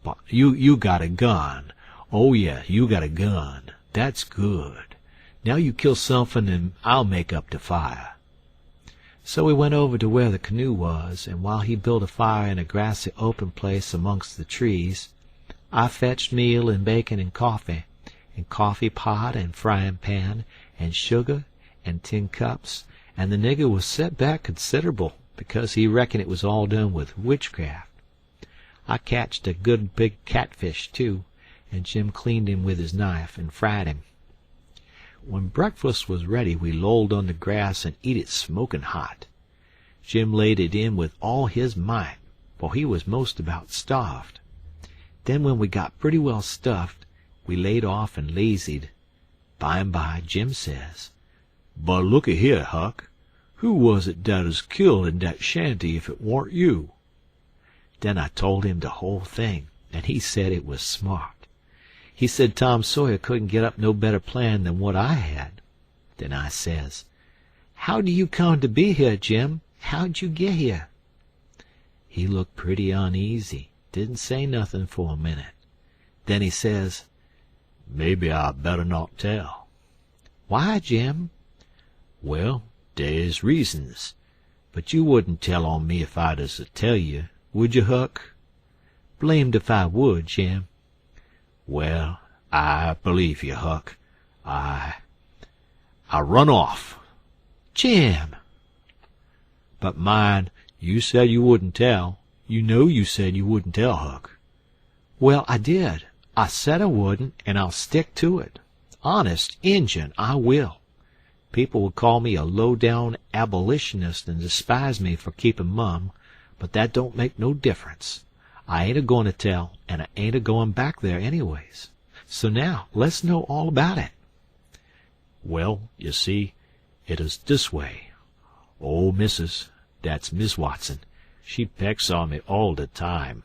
But you got a gun. Oh, yeah, you got a gun. That's good. Now you kill something and I'll make up the fire." So we went over to where the canoe was, and while he built a fire in a grassy open place amongst the trees, I fetched meal and bacon and coffee pot and frying pan and sugar and tin cups, and the nigger was set back considerable, because he reckoned it was all done with witchcraft. I catched a good big catfish, too, and Jim cleaned him with his knife and fried him. When breakfast was ready, we lolled on the grass and eat it smoking hot. Jim laid it in with all his might, for he was most about starved. Then when we got pretty well stuffed, we laid off and lazied. By and by Jim says, "But looky here, Huck, who was it that was killed in that shanty if it warn't you?" Then I told him the whole thing, and he said it was smart. He said Tom Sawyer couldn't get up no better plan than what I had. Then I says, "How do you come to be here, Jim? How'd you get here?" He looked pretty uneasy, didn't say nothing for a minute. Then he says, "Maybe I better not tell." "Why, Jim?" "Well, there's reasons. But you wouldn't tell on me if I'd as to tell you, would you, Huck?" "Blamed if I would, Jim." "Well, I believe you, Huck. I run off." "Jim!" "But mind, you said you wouldn't tell. You know you said you wouldn't tell, Huck." "Well, I did. I said I wouldn't, and I'll stick to it. Honest, Injun, I will. People would call me a low-down abolitionist and despise me for keeping mum, but that don't make no difference. I ain't a-goin' to tell, and I ain't a-goin' back there anyways. So now, let's know all about it." "Well, you see, it is this way. Old missus, that's Miss Watson, she pecks on me all the time,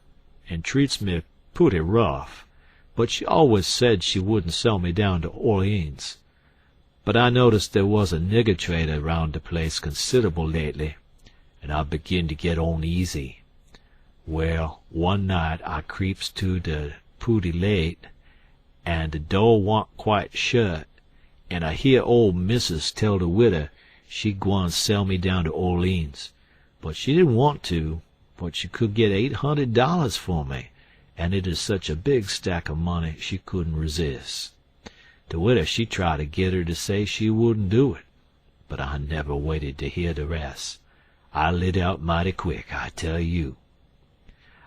and treats me pooty rough, but she always said she wouldn't sell me down to Orleans. But I noticed there was a nigger trader round the place considerable lately, and I begin to get uneasy. Well, one night I creeps to the pooty late, and the door warn't quite shut, and I hear old missus tell the widder she gwine sell me down to Orleans, but she didn't want to, but she could get $800 for me, and it is such a big stack of money she couldn't resist. The widder she tried to get her to say she wouldn't do it, but I never waited to hear the rest. I lit out mighty quick, I tell you.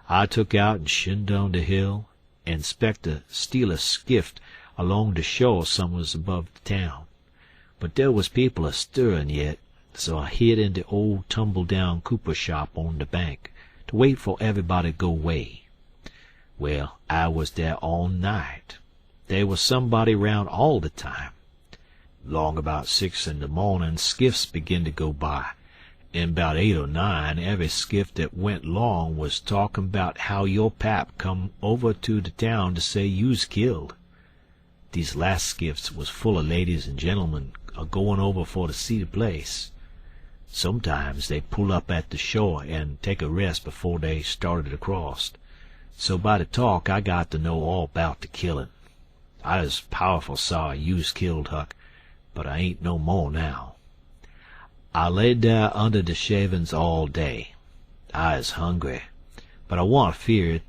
I took out and shinned down the hill, and 'spect to steal a skift along the shore somewheres above the town. But there was people a-stirrin' yet, so I hid in the old tumble-down cooper shop on the bank to wait for everybody to go away. Well, I was there all night. There was somebody round all the time. 'Long about 6 in the mornin' skiffs begin to go by, and 'bout 8 or 9 every skiff that went 'long was talkin' 'bout how your pap come over to the town to say you's killed. These last skiffs was full of ladies and gentlemen a-goin' over for to see the place. Sometimes they pull up at the shore and take a rest before they started across. So by the talk I got to know all 'bout the killin'. I was powerful sorry you's killed, Huck, but I ain't no more now. I laid there under the shavin's all day. I was hungry, but I warn't feared,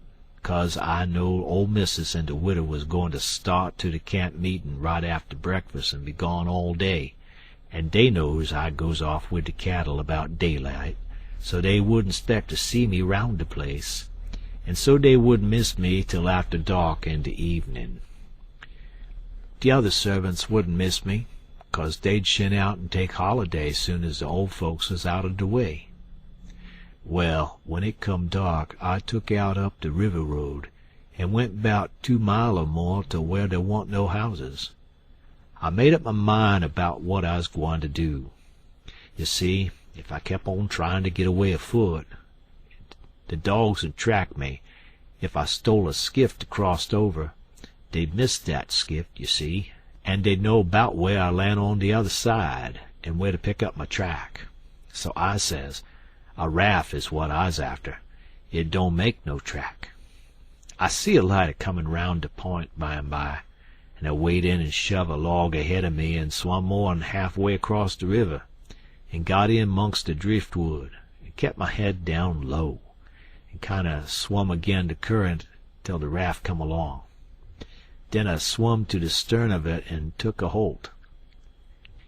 'cause I knowed old missus and the widder was goin' to start to the camp meetin' right after breakfast and be gone all day, and they knows I goes off with the cattle about daylight, so they wouldn't 'spect to see me round the place, and so they wouldn't miss me till after dark in the evenin'. The other servants wouldn't miss me, 'cause they'd shin out and take holiday soon as the old folks was out of the way. Well, when it come dark, I took out up the river road, and went 'bout 2 mile or more to where there wa'n't no houses. I made up my mind about what I was gwine to do. You see, if I kep' on tryin' to get away afoot, the dogs 'd track me. If I stole a skiff to cross over, they'd miss that skiff, you see, and they'd know 'bout where I land on the other side, and where to pick up my track. So I says, a raft is what I's after. It don't make no track. I see a light a-comin' round the point by and by, and I wade in and shove a log ahead of me and swum more'n half-way across the river, and got in 'mongst the driftwood, and kep' my head down low, and kinder swum agin the current till the raft come along. Then I swum to the stern of it and took a holt.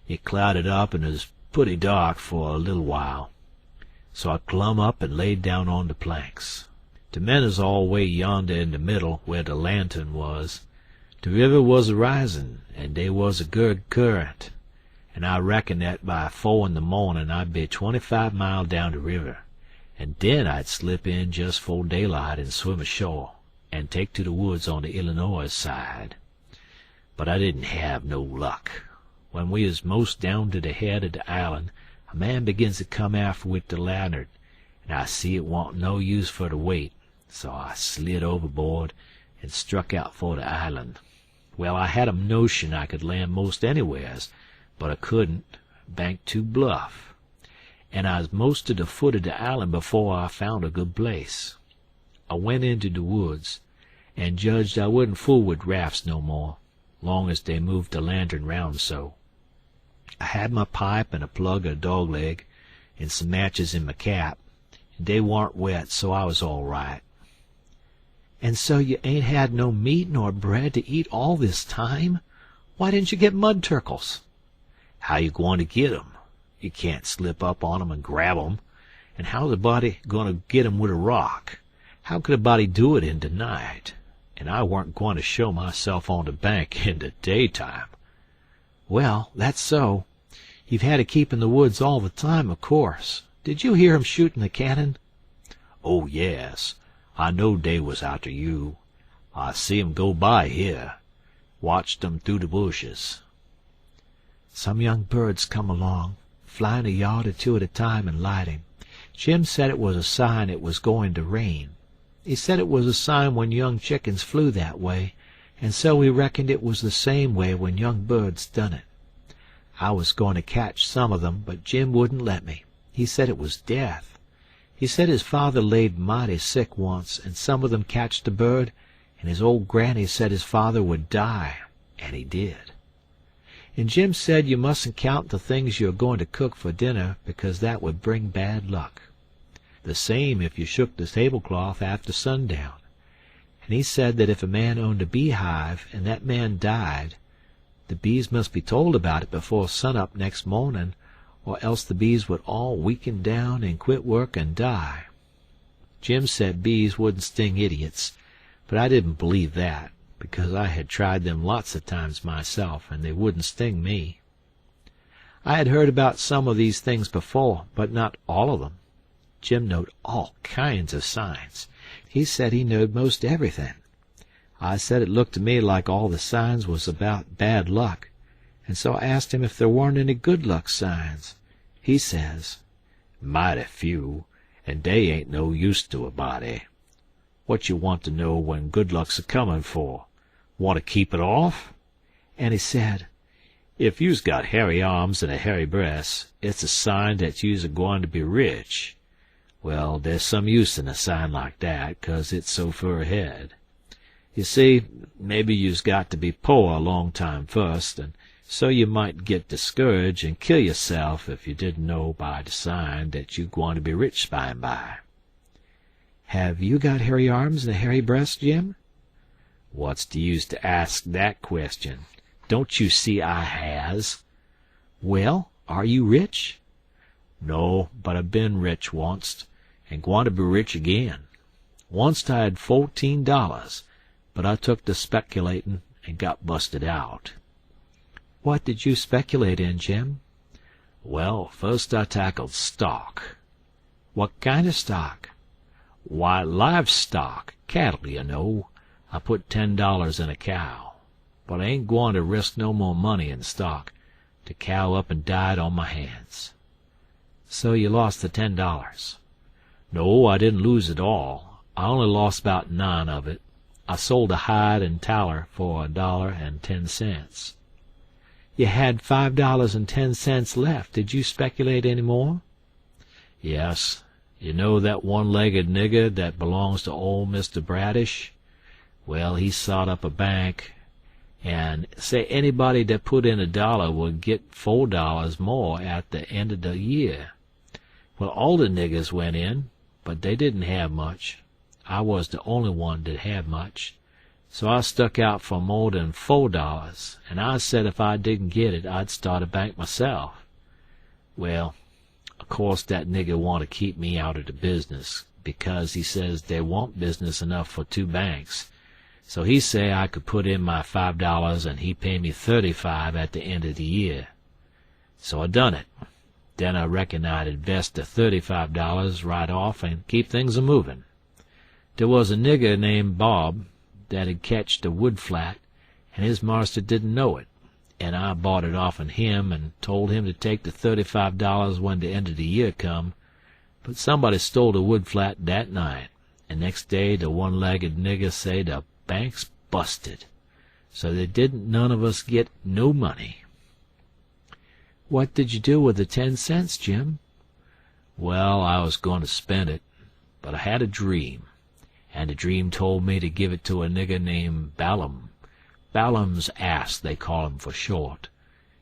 It clouded up and was putty dark for a little while, so I clumb up and laid down on the planks. The men is all way yonder in the middle where the lantern was. The river was a-risin', and they was a good current, and I reckon that by 4 in the mornin' I'd be 25 mile down the river, and then I'd slip in just 'fore daylight and swim ashore, and take to the woods on the Illinois side. But I didn't have no luck. When we was most down to the head of the island, a man begins to come after with the lantern, and I see it wa'n't no use for to wait, so I slid overboard and struck out for the island. Well, I had a notion I could land most anywheres, but I couldn't, bank too bluff, and I was most to the foot of the island before I found a good place. I went into the woods, and judged I wouldn't fool with rafts no more, long as they moved the lantern round so. I had my pipe and a plug of dog leg, and some matches in my cap, and they warn't wet, so I was all right. "And so you ain't had no meat nor bread to eat all this time? Why didn't you get mud turkles?" "How you gwine to git 'em? You can't slip up on 'em and grab 'em, and how's a body goin' to git 'em with a rock? How could a body do it in the night? And I warn't gwine to show myself on the bank in the daytime." "Well, that's so. You've had to keep in the woods all the time, of course. Did you hear 'em shooting the cannon?" "Oh, yes. I knowed they was after you. I see 'em go by here. Watched 'em through the bushes." "Some young birds come along, flying a yard or two at a time and lighting. Jim said it was a sign it was going to rain. He said it was a sign when young chickens flew that way, and so he reckoned it was the same way when young birds done it. I was going to catch some of them, but Jim wouldn't let me. He said it was death. He said his father laid mighty sick once, and some of them catched the bird, and his old granny said his father would die, and he did. And Jim said you mustn't count the things you are going to cook for dinner, because that would bring bad luck. The same if you shook the tablecloth after sundown. And he said that if a man owned a beehive and that man died, the bees must be told about it before sunup next morning, or else the bees would all weaken down and quit work and die. Jim said bees wouldn't sting idiots, but I didn't believe that, because I had tried them lots of times myself, and they wouldn't sting me. I had heard about some of these things before, but not all of them. Jim knowed all kinds of signs. He said he knowed most everything. I said it looked to me like all the signs was about bad luck, and so I asked him if there weren't any good luck signs. He says, "Mighty few, and dey ain't no use to a body. What you want to know when good luck's a-comin' for? Want to keep it off?" And he said, "If you's got hairy arms and a hairy breast, it's a sign that you's a-gwine to be rich. Well, there's some use in a sign like that, 'cause it's so fur ahead. You see, maybe you's got to be poor a long time first, and so you might get discouraged and kill yourself if you didn't know by the sign that you're gwine to be rich by and by." "Have you got hairy arms and a hairy breast, Jim?" "What's the use to ask that question? Don't you see I has?" "Well, are you rich?" "No, but I been rich onct, and gwine to be rich again. Onct I had $14, but I took to speculatin' and got busted out." "What did you speculate in, Jim?" "Well, first I tackled stock." "What kind of stock?" "Why, livestock, cattle, you know. I put $10 in a cow. But I ain't gwine to risk no more money in stock. The cow up and died on my hands." "So you lost the $10? "No, I didn't lose it all. I only lost about 9 of it. I sold a hide and taller for $1.10. "You had $5.10 left. Did you speculate any more?" "Yes. You know that one-legged nigger that belongs to old Mr. Bradish? Well, he sot up a bank, and say anybody that put in $1 would get $4 more at the end of the year. Well, all the niggers went in, but they didn't have much. I was the only one that had much. So I stuck out for more than $4, and I said if I didn't get it, I'd start a bank myself. Well, of course that nigger want to keep me out of the business, because he says there wa'n't business enough for 2 banks. So he say I could put in my $5, and he pay me $35 at the end of the year. So I done it. Then I reckon I'd invest the $35 right off and keep things a-movin'. There was a nigger named Bob that'd ketched a wood flat, and his marster didn't know it, and I bought it off'n him and told him to take the $35 when the end of the year come, but somebody stole the wood flat that night, and next day the one-legged nigger say the bank's busted, so they didn't none of us get no money." "What did you do with the 10 cents, Jim?" "Well, I was going to spend it, but I had a dream, and the dream told me to give it to a nigger named Balaam. Balaam's ass, they call him for short.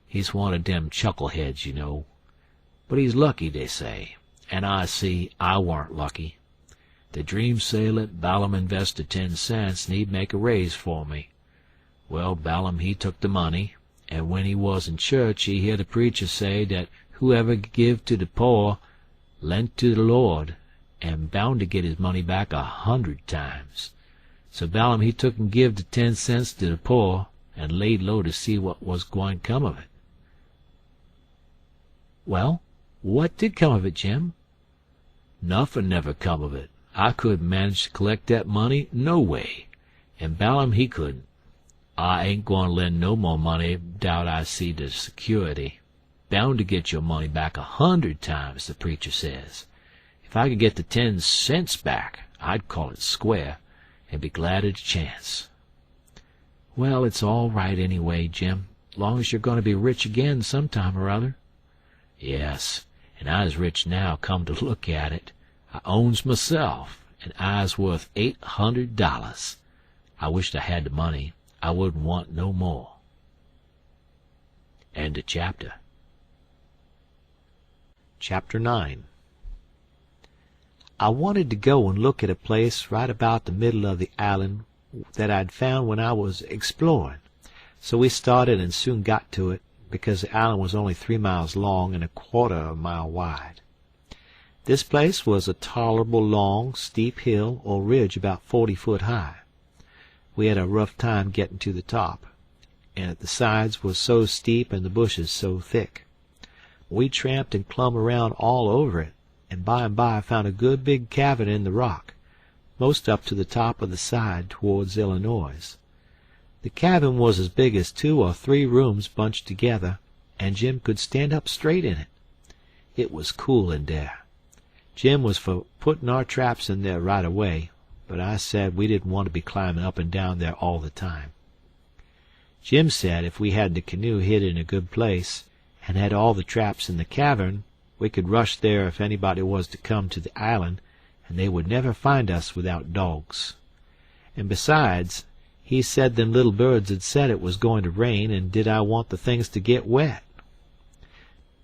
He's one of dem chuckleheads, you know. But he's lucky, they say, and I see I warn't lucky. The dream say let Balaam invest the 10 cents, and he'd make a raise for me. Well, Balaam, he took the money, and when he was in church he heard the preacher say that whoever give to the poor lent to the Lord, and bound to get his money back 100 times. So Balaam he took and give the 10 cents to the poor, and laid low to see what was gwine come of it." "Well, what did come of it, Jim?" "Nothin' never come of it. I couldn't manage to collect that money no way, and Balaam he couldn't. I ain't gwine to lend no more money 'dout I see the security. Bound to get your money back 100 times, the preacher says. If I could get the 10 cents back, I'd call it square, and be glad of the chance." "Well, it's all right anyway, Jim, long as you're going to be rich again sometime or other." "Yes, and I's rich now, come to look at it. I owns myself, and I's worth $800. I wished I had the money. I wouldn't want no more." End of chapter. Chapter 9. I wanted to go and look at a place right about the middle of the island that I'd found when I was exploring, so we started and soon got to it, because the island was only 3 miles long and 1/4 of a mile wide. This place was a tolerable long, steep hill or ridge about 40 foot high. We had a rough time getting to the top, and the sides was so steep and the bushes so thick. We tramped and clumb around all over it, and by found a good big cavern in the rock, most up to the top of the side towards Illinois. The cabin was as big as 2 or 3 rooms bunched together, and Jim could stand up straight in it. It was cool in there. Jim was for putting our traps in there right away, but I said we didn't want to be climbing up and down there all the time. Jim said if we had the canoe hid in a good place, and had all the traps in the cavern, we could rush there if anybody was to come to the island, and they would never find us without dogs. And besides, he said them little birds had said it was going to rain, and did I want the things to get wet?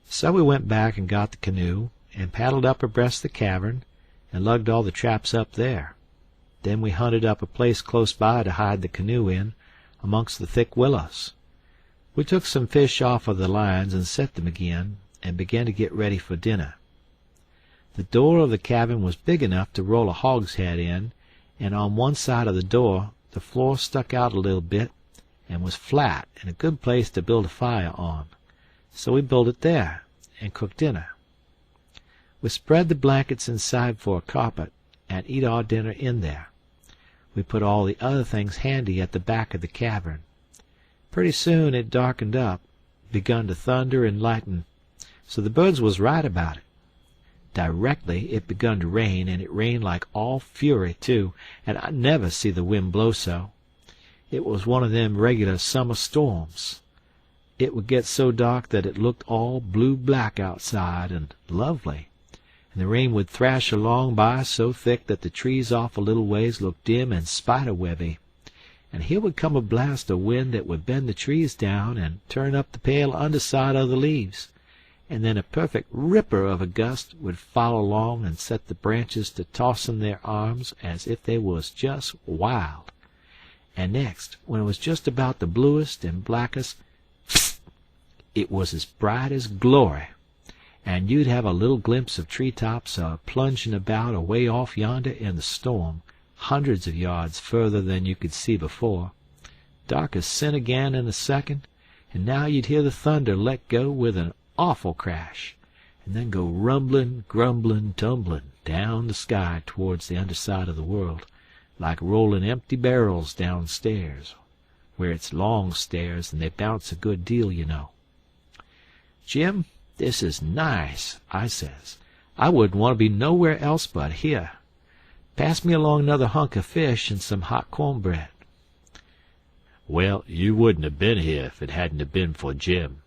So we went back and got the canoe, and paddled up abreast the cavern, and lugged all the traps up there. Then we hunted up a place close by to hide the canoe in, amongst the thick willows. We took some fish off of the lines and set them again, and began to get ready for dinner. The door of the cabin was big enough to roll a hogshead in, and on one side of the door the floor stuck out a little bit and was flat and a good place to build a fire on. So we built it there and cooked dinner. We spread the blankets inside for a carpet and eat our dinner in there. We put all the other things handy at the back of the cavern. Pretty soon it darkened up, begun to thunder and lighten, so the birds was right about it. Directly it begun to rain, and it rained like all fury, too, and I never see the wind blow so. It was one of them regular summer storms. It would get so dark that it looked all blue-black outside, and lovely, and the rain would thrash along by so thick that the trees off a little ways looked dim and spider-webby, and here would come a blast of wind that would bend the trees down and turn up the pale underside of the leaves, and then a perfect ripper of a gust would follow along and set the branches to tossing their arms as if they was just wild. And next, when it was just about the bluest and blackest, it was as bright as glory, and you'd have a little glimpse of tree-tops plunging about away off yonder in the storm, hundreds of yards further than you could see before. Dark as sin again in a second, and now you'd hear the thunder let go with an awful crash, and then go rumbling, grumbling, tumbling down the sky towards the underside of the world, like rolling empty barrels downstairs, where it's long stairs and they bounce a good deal, you know. "Jim, this is nice," I says. "I wouldn't want to be nowhere else but here. Pass me along another hunk of fish and some hot cornbread." "Well, you wouldn't have been here if it hadn't have been for Jim.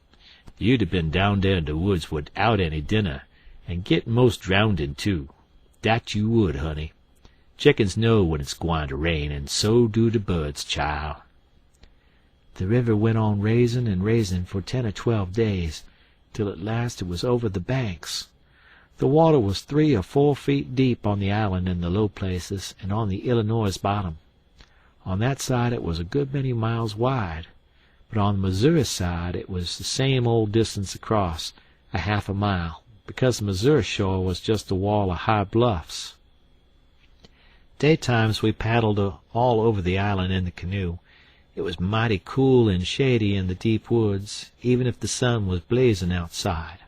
You'd have been down there in the woods without any dinner, and getting most drownded, too. Dat you would, honey. Chickens know when it's gwine to rain, and so do the birds, child." The river went on raising and raising for 10 or 12 days, till at last it was over the banks. The water was 3 or 4 feet deep on the island in the low places and on the Illinois bottom. On that side it was a good many miles wide, but on the Missouri side it was the same old distance across, a half a mile, because the Missouri shore was just a wall of high bluffs. Daytimes we paddled all over the island in the canoe. It was mighty cool and shady in the deep woods, even if the sun was blazing outside.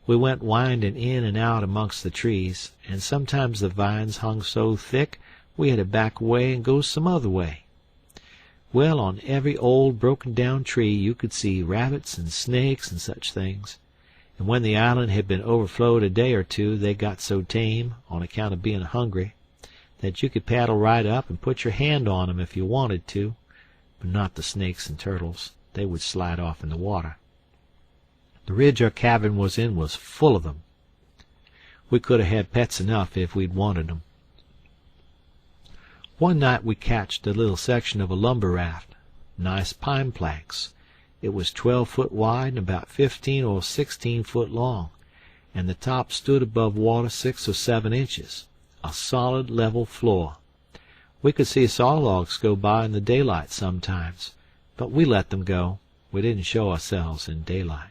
We went winding in and out amongst the trees, and sometimes the vines hung so thick we had to back away and go some other way. Well, on every old broken-down tree you could see rabbits and snakes and such things, and when the island had been overflowed a day or two they got so tame, on account of being hungry, that you could paddle right up and put your hand on 'em if you wanted to, but not the snakes and turtles. They would slide off in the water. The ridge our cabin was in was full of them. We could have had pets enough if we'd wanted 'em. One night we catched a little section of a lumber raft, nice pine planks. It was 12 foot wide and about 15 or 16 foot long, and the top stood above water 6 or 7 inches, a solid level floor. We could see saw logs go by in the daylight sometimes, but we let them go. We didn't show ourselves in daylight.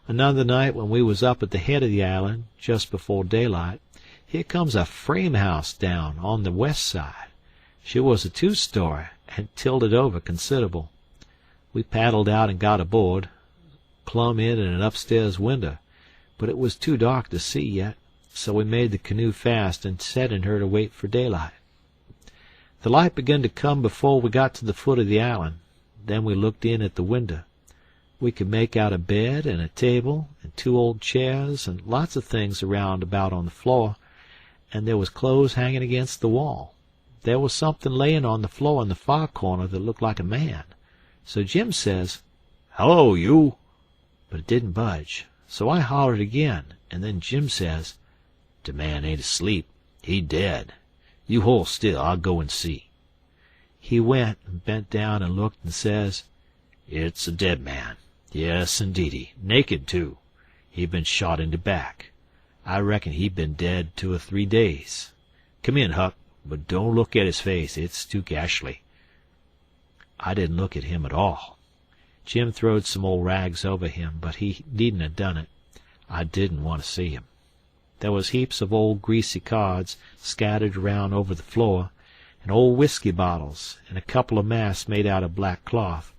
Another night, when we was up at the head of the island, just before daylight, here comes a frame house down on the west side. She was a 2-story, and tilted over considerable. We paddled out and got aboard, plumb in at an upstairs window, but it was too dark to see yet, so we made the canoe fast and set in her to wait for daylight. The light begun to come before we got to the foot of the island. Then we looked in at the window. We could make out a bed and a table and 2 old chairs and lots of things around about on the floor, and there was clothes hanging against the wall. There was something laying on the floor in the far corner that looked like a man. So Jim says, "Hello, you!" But it didn't budge. So I hollered again, and then Jim says, "The man ain't asleep. He dead. You hold still, I'll go and see." He went and bent down and looked and says, "It's a dead man. Yes, indeedy. Naked, too. He'd been shot in the back. I reckon he'd been dead 2 or 3 days. Come in, Huck, but don't look at his face. It's too ghashly." I didn't look at him at all. Jim throwed some old rags over him, but he needn't have done it. I didn't want to see him. There was heaps of old greasy cards scattered around over the floor, and old whiskey bottles, and a couple of masks made out of black cloth,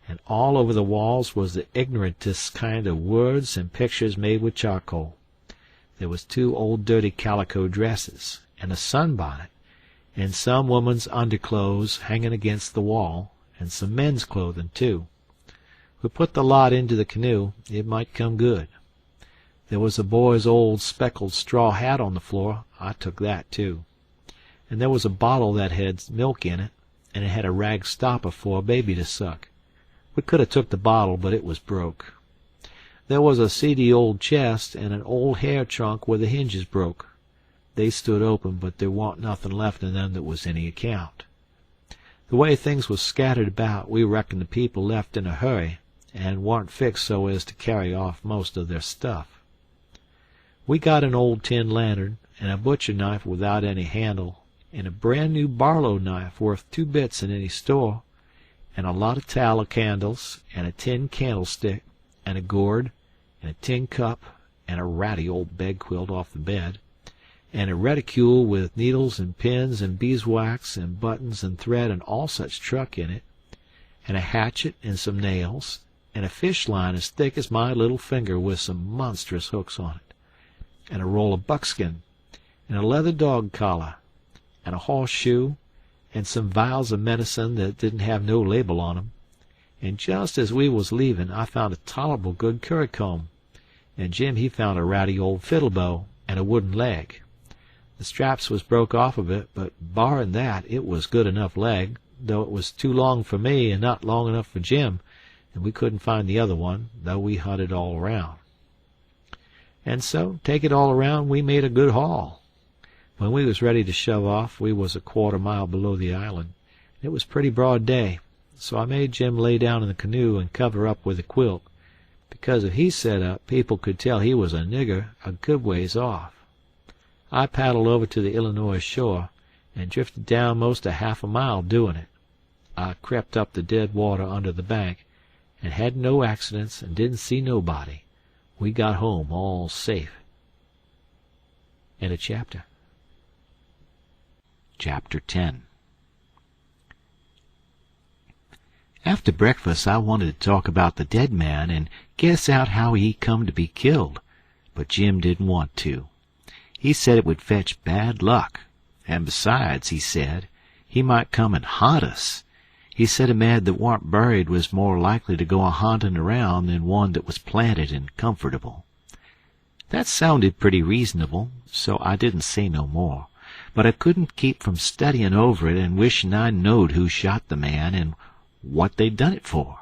and all over the walls was the ignorantest kind of words and pictures made with charcoal. There was 2 old dirty calico dresses, and a sunbonnet, and some woman's underclothes hanging against the wall, and some men's clothing, too. We put the lot into the canoe. It might come good. There was a boy's old speckled straw hat on the floor. I took that, too. And there was a bottle that had milk in it, and it had a rag stopper for a baby to suck. We could have took the bottle, but it was broke. There was a seedy old chest and an old hair trunk where the hinges broke. They stood open, but there warn't nothing left in them that was any account. The way things was scattered about, we reckoned the people left in a hurry, and warn't fixed so as to carry off most of their stuff. We got an old tin lantern, and a butcher knife without any handle, and a brand-new Barlow knife worth 2 bits in any store, and a lot of tallow candles, and a tin candlestick, and a gourd, and a tin cup, and a ratty old bedquilt off the bed, and a reticule with needles and pins and beeswax and buttons and thread and all such truck in it, and a hatchet and some nails, and a fish line as thick as my little finger with some monstrous hooks on it, and a roll of buckskin, and a leather dog collar, and a horseshoe, and some vials of medicine that didn't have no label on 'em. And just as we was leaving, I found a tolerable good currycomb, and Jim he found a ratty old fiddle bow and a wooden leg. The straps was broke off of it, but barring that, it was good enough leg, though it was too long for me and not long enough for Jim, and we couldn't find the other one, though we hunted all around. And so, take it all around, we made a good haul. When we was ready to shove off, we was a 1/4 mile below the island. It was pretty broad day, so I made Jim lay down in the canoe and cover up with a quilt, because if he set up, people could tell he was a nigger a good ways off. I paddled over to the Illinois shore, and drifted down most a 1/2 mile doing it. I crept up the dead water under the bank, and had no accidents and didn't see nobody. We got home all safe. End of chapter. Chapter 10. After breakfast I wanted to talk about the dead man and guess out how he come to be killed, but Jim didn't want to. He said it would fetch bad luck, and besides, he said, he might come and haunt us. He said a man that warn't buried was more likely to go a-haunting around than one that was planted and comfortable. That sounded pretty reasonable, so I didn't say no more, but I couldn't keep from studying over it and wishing I knowed who shot the man and what they'd done it for.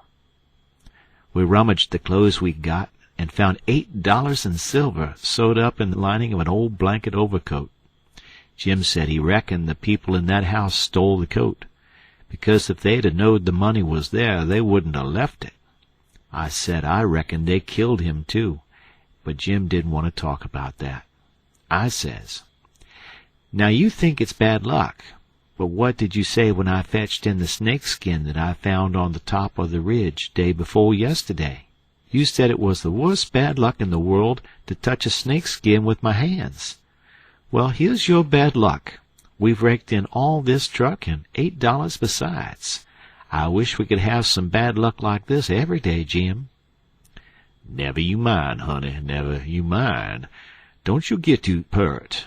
We rummaged the clothes we'd got, and found $8 in silver sewed up in the lining of an old blanket overcoat. Jim said he reckoned the people in that house stole the coat, because if they'd 'a' knowed the money was there, they wouldn't 'a' left it. I said I reckoned they killed him, too, but Jim didn't want to talk about that. I says, "Now you think it's bad luck, but what did you say when I fetched in the snakeskin that I found on the top of the ridge day before yesterday?" You said it was the worst bad luck in the world to touch a snakeskin with my hands. Well, here's your bad luck. We've raked in all this truck and $8 besides. I wish we could have some bad luck like this every day, Jim." "Never you mind, honey, never you mind. Don't you git too pert.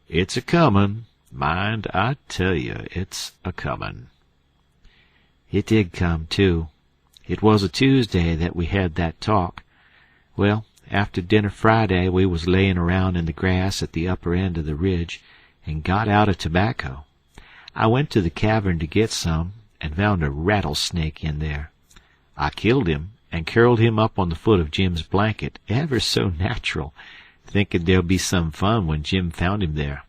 It's a-comin'. Mind, I tell you, it's a-comin'." It did come, too. It was a Tuesday that we had that talk. Well, after dinner Friday we was layin' around in the grass at the upper end of the ridge, and got out a tobacco. I went to the cavern to get some, and found a rattlesnake in there. I killed him, and curled him up on the foot of Jim's blanket, ever so natural, thinking there'd be some fun when Jim found him there.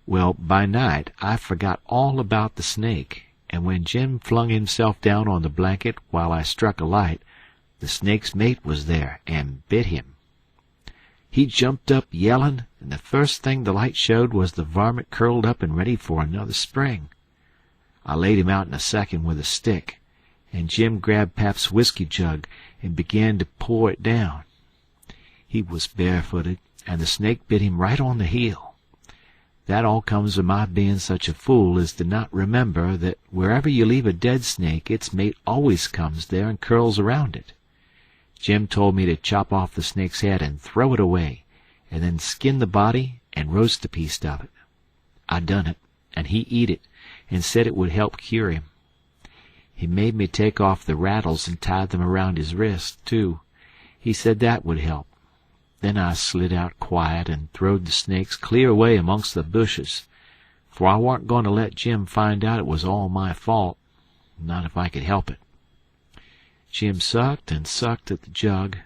Well, by night I forgot all about the snake, and when Jim flung himself down on the blanket while I struck a light, the snake's mate was there and bit him. He jumped up yellin', and the first thing the light showed was the varmint curled up and ready for another spring. I laid him out in a second with a stick, and Jim grabbed Pap's whiskey jug and began to pour it down. He was barefooted, and the snake bit him right on the heel. That all comes of my being such a fool as to not remember that wherever you leave a dead snake, its mate always comes there and curls around it. Jim told me to chop off the snake's head and throw it away, and then skin the body and roast a piece of it. I done it, and he eat it, and said it would help cure him. He made me take off the rattles and tie them around his wrist, too. He said that would help. Then I slid out quiet and throwed the snakes clear away amongst the bushes, for I warn't going to let Jim find out it was all my fault, not if I could help it. Jim sucked and sucked at the jug,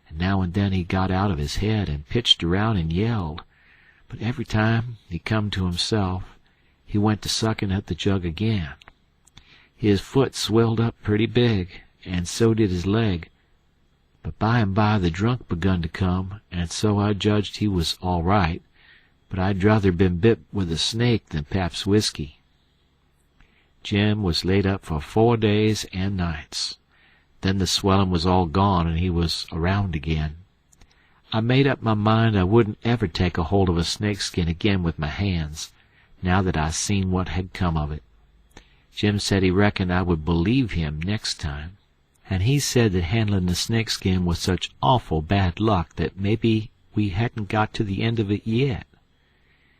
and now and then he got out of his head and pitched around and yelled, but every time he come to himself, he went to sucking at the jug again. His foot swelled up pretty big, and so did his leg, but by and by the drunk begun to come, and so I judged he was all right, but I'd druther been bit with a snake than Pap's whiskey. Jim was laid up for 4 days and nights. Then the swellin' was all gone, and he was around again. I made up my mind I wouldn't ever take a hold of a snakeskin again with my hands, now that I seen what had come of it. Jim said he reckoned I would believe him next time, and he said that handling the snakeskin was such awful bad luck that maybe we hadn't got to the end of it yet.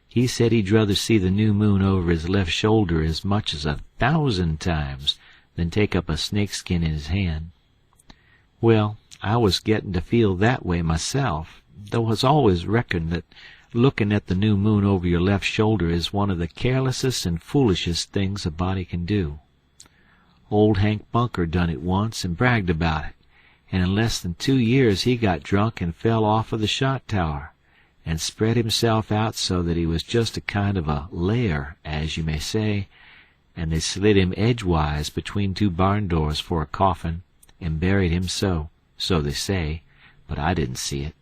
He said he'd rather see the new moon over his left shoulder as much as 1,000 times than take up a snakeskin in his hand. Well, I was getting to feel that way myself, though I always reckoned that looking at the new moon over your left shoulder is one of the carelessest and foolishest things a body can do. Old Hank Bunker done it once and bragged about it, and in less than 2 years he got drunk and fell off of the shot tower, and spread himself out so that he was just a kind of a lair, as you may say, and they slid him edgewise between 2 barn doors for a coffin, and buried him so they say, but I didn't see it.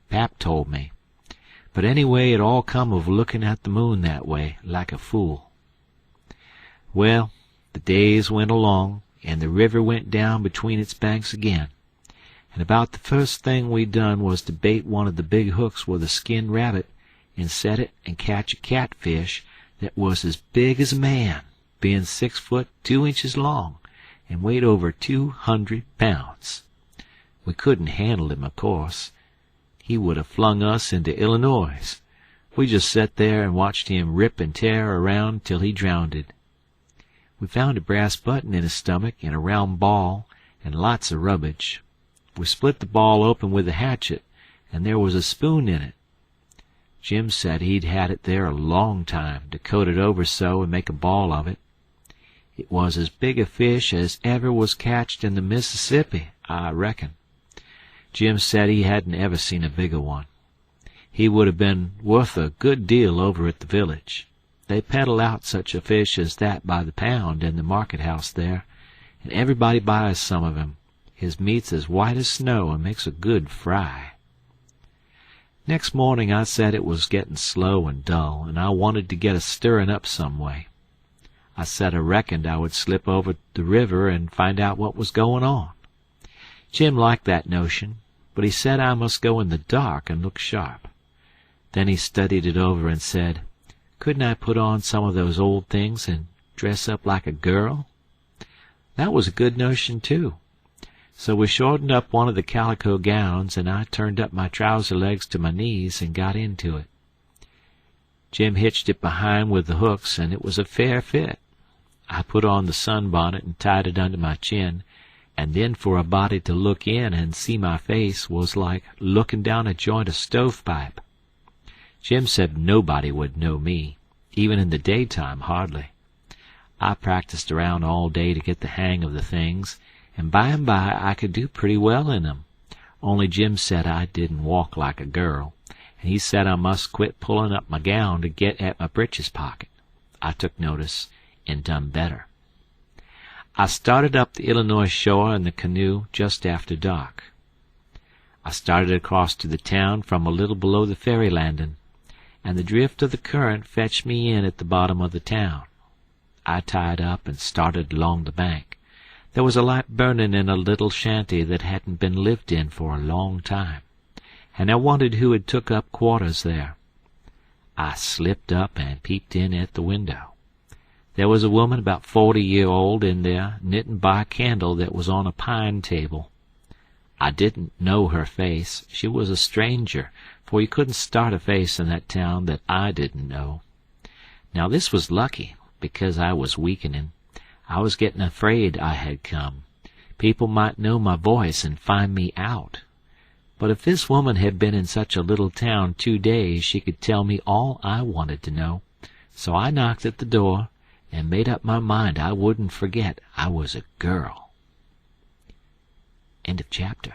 Pap told me. But anyway, it all come of looking at the moon that way, like a fool. Well, the days went along, and the river went down between its banks again, and about the first thing we done was to bait one of the big hooks with a skinned rabbit, and set it and catch a catfish that was as big as a man, being 6 foot 2 inches long, and weighed over 200 pounds. We couldn't handle him, of course. He would have flung us into Illinois. We just sat there and watched him rip and tear around till he drowned. We found a brass button in his stomach and a round ball and lots of rubbish. We split the ball open with a hatchet, and there was a spoon in it. Jim said he'd had it there a long time to coat it over so and make a ball of it. It was as big a fish as ever was catched in the Mississippi, I reckon. Jim said he hadn't ever seen a bigger one. He would have been worth a good deal over at the village. They peddle out such a fish as that by the pound in the market house there, and everybody buys some of him. His meat's as white as snow and makes a good fry. Next morning I said it was getting slow and dull, and I wanted to get a stirring up some way. I said I reckoned I would slip over the river and find out what was going on. Jim liked that notion, but he said I must go in the dark and look sharp. Then he studied it over and said, couldn't I put on some of those old things and dress up like a girl? That was a good notion, too. So we shortened up one of the calico gowns, and I turned up my trouser legs to my knees and got into it. Jim hitched it behind with the hooks, and it was a fair fit. I put on the sunbonnet and tied it under my chin, and then for a body to look in and see my face was like looking down a joint of stovepipe. Jim said nobody would know me, even in the daytime hardly. I practiced around all day to get the hang of the things, and by and by I could do pretty well in 'em. Only Jim said I didn't walk like a girl, and he said I must quit pulling up my gown to get at my breeches pocket. I took notice and done better. I started up the Illinois shore in the canoe just after dark. I started across to the town from a little below the ferry landing, and the drift of the current fetched me in at the bottom of the town. I tied up and started along the bank. There was a light burning in a little shanty that hadn't been lived in for a long time, and I wondered who had took up quarters there. I slipped up and peeped in at the window. There was a woman about 40-year-old in there, knitting by a candle that was on a pine table. I didn't know her face. She was a stranger, for you couldn't start a face in that town that I didn't know. Now this was lucky, because I was weakening. I was getting afraid I had come. People might know my voice and find me out. But if this woman had been in such a little town 2 days, she could tell me all I wanted to know. So I knocked at the door and made up my mind I wouldn't forget I was a girl. End of chapter.